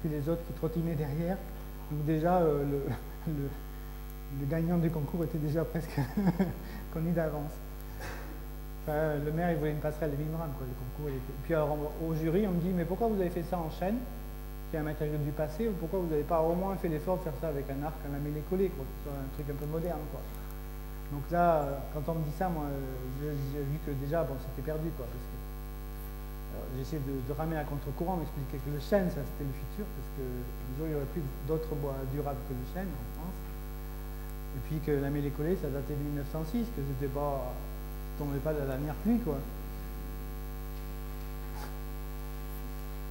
puis les autres qui trottinaient derrière. Donc déjà, le gagnant du concours était déjà presque connu d'avance. Enfin, le maire, il voulait une passerelle de Mimram, quoi, le concours. Puis alors, au jury, on me dit, mais pourquoi vous avez fait ça en chêne, qui est un matériau du passé, ou pourquoi vous n'avez pas au moins fait l'effort de faire ça avec un arc, un lamellé collé, quoi, un truc un peu moderne, quoi. Donc là, quand on me dit ça, moi, j'ai vu que déjà, bon, c'était perdu, quoi, parce que j'ai essayé de ramer à contre-courant, m'expliquer que le chêne, ça c'était le futur, parce que disons, il n'y aurait plus d'autres bois durables que le chêne en France. Et puis que la mêlée collée, ça datait de 1906, que c'était pas, ça tombait pas de la dernière pluie, quoi.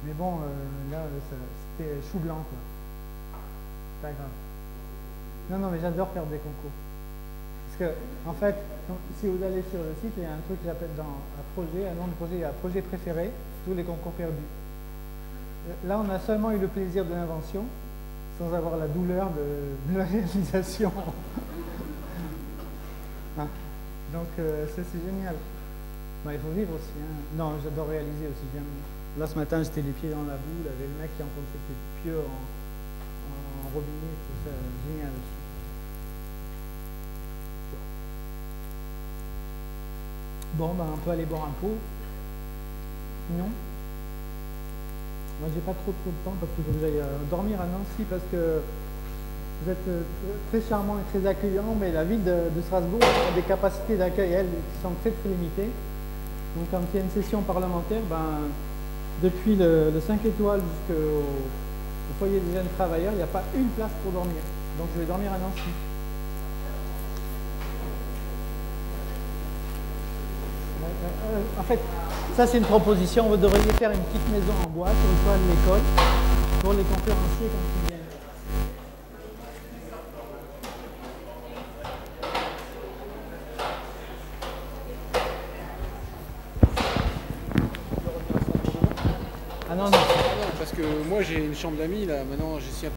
Mais bon, là, c'était chou blanc, quoi. Pas grave. Non, mais j'adore faire des concours. Parce que, en fait, si vous allez sur le site, il y a un truc qui s'appelle un nom de projet, il y a projet préféré, tous les concours perdus. Là, on a seulement eu le plaisir de l'invention, sans avoir la douleur de la réalisation. Hein? Donc, ça, c'est génial. Bon, il faut vivre aussi. Hein. Non, j'adore réaliser aussi. Là, ce matin, j'étais les pieds dans la boue, il y avait le mec qui enfonçait ses pieux en robinet, tout ça, génial aussi. Bon, ben, on peut aller boire un pot. Sinon, moi, j'ai pas trop de temps parce qu'il faut que j'aille dormir à Nancy parce que vous êtes très charmant et très accueillant, mais la ville de Strasbourg a des capacités d'accueil, elles, qui sont très limitées. Donc, quand il y a une session parlementaire, ben, depuis le 5 étoiles jusqu'au foyer des jeunes travailleurs, il n'y a pas une place pour dormir. Donc, je vais dormir à Nancy. En fait, ça c'est une proposition. Vous devriez faire une petite maison en bois sur le toit de l'école pour les conférenciers quand ils viennent. Ah non, parce que moi j'ai une chambre d'amis là, maintenant j'ai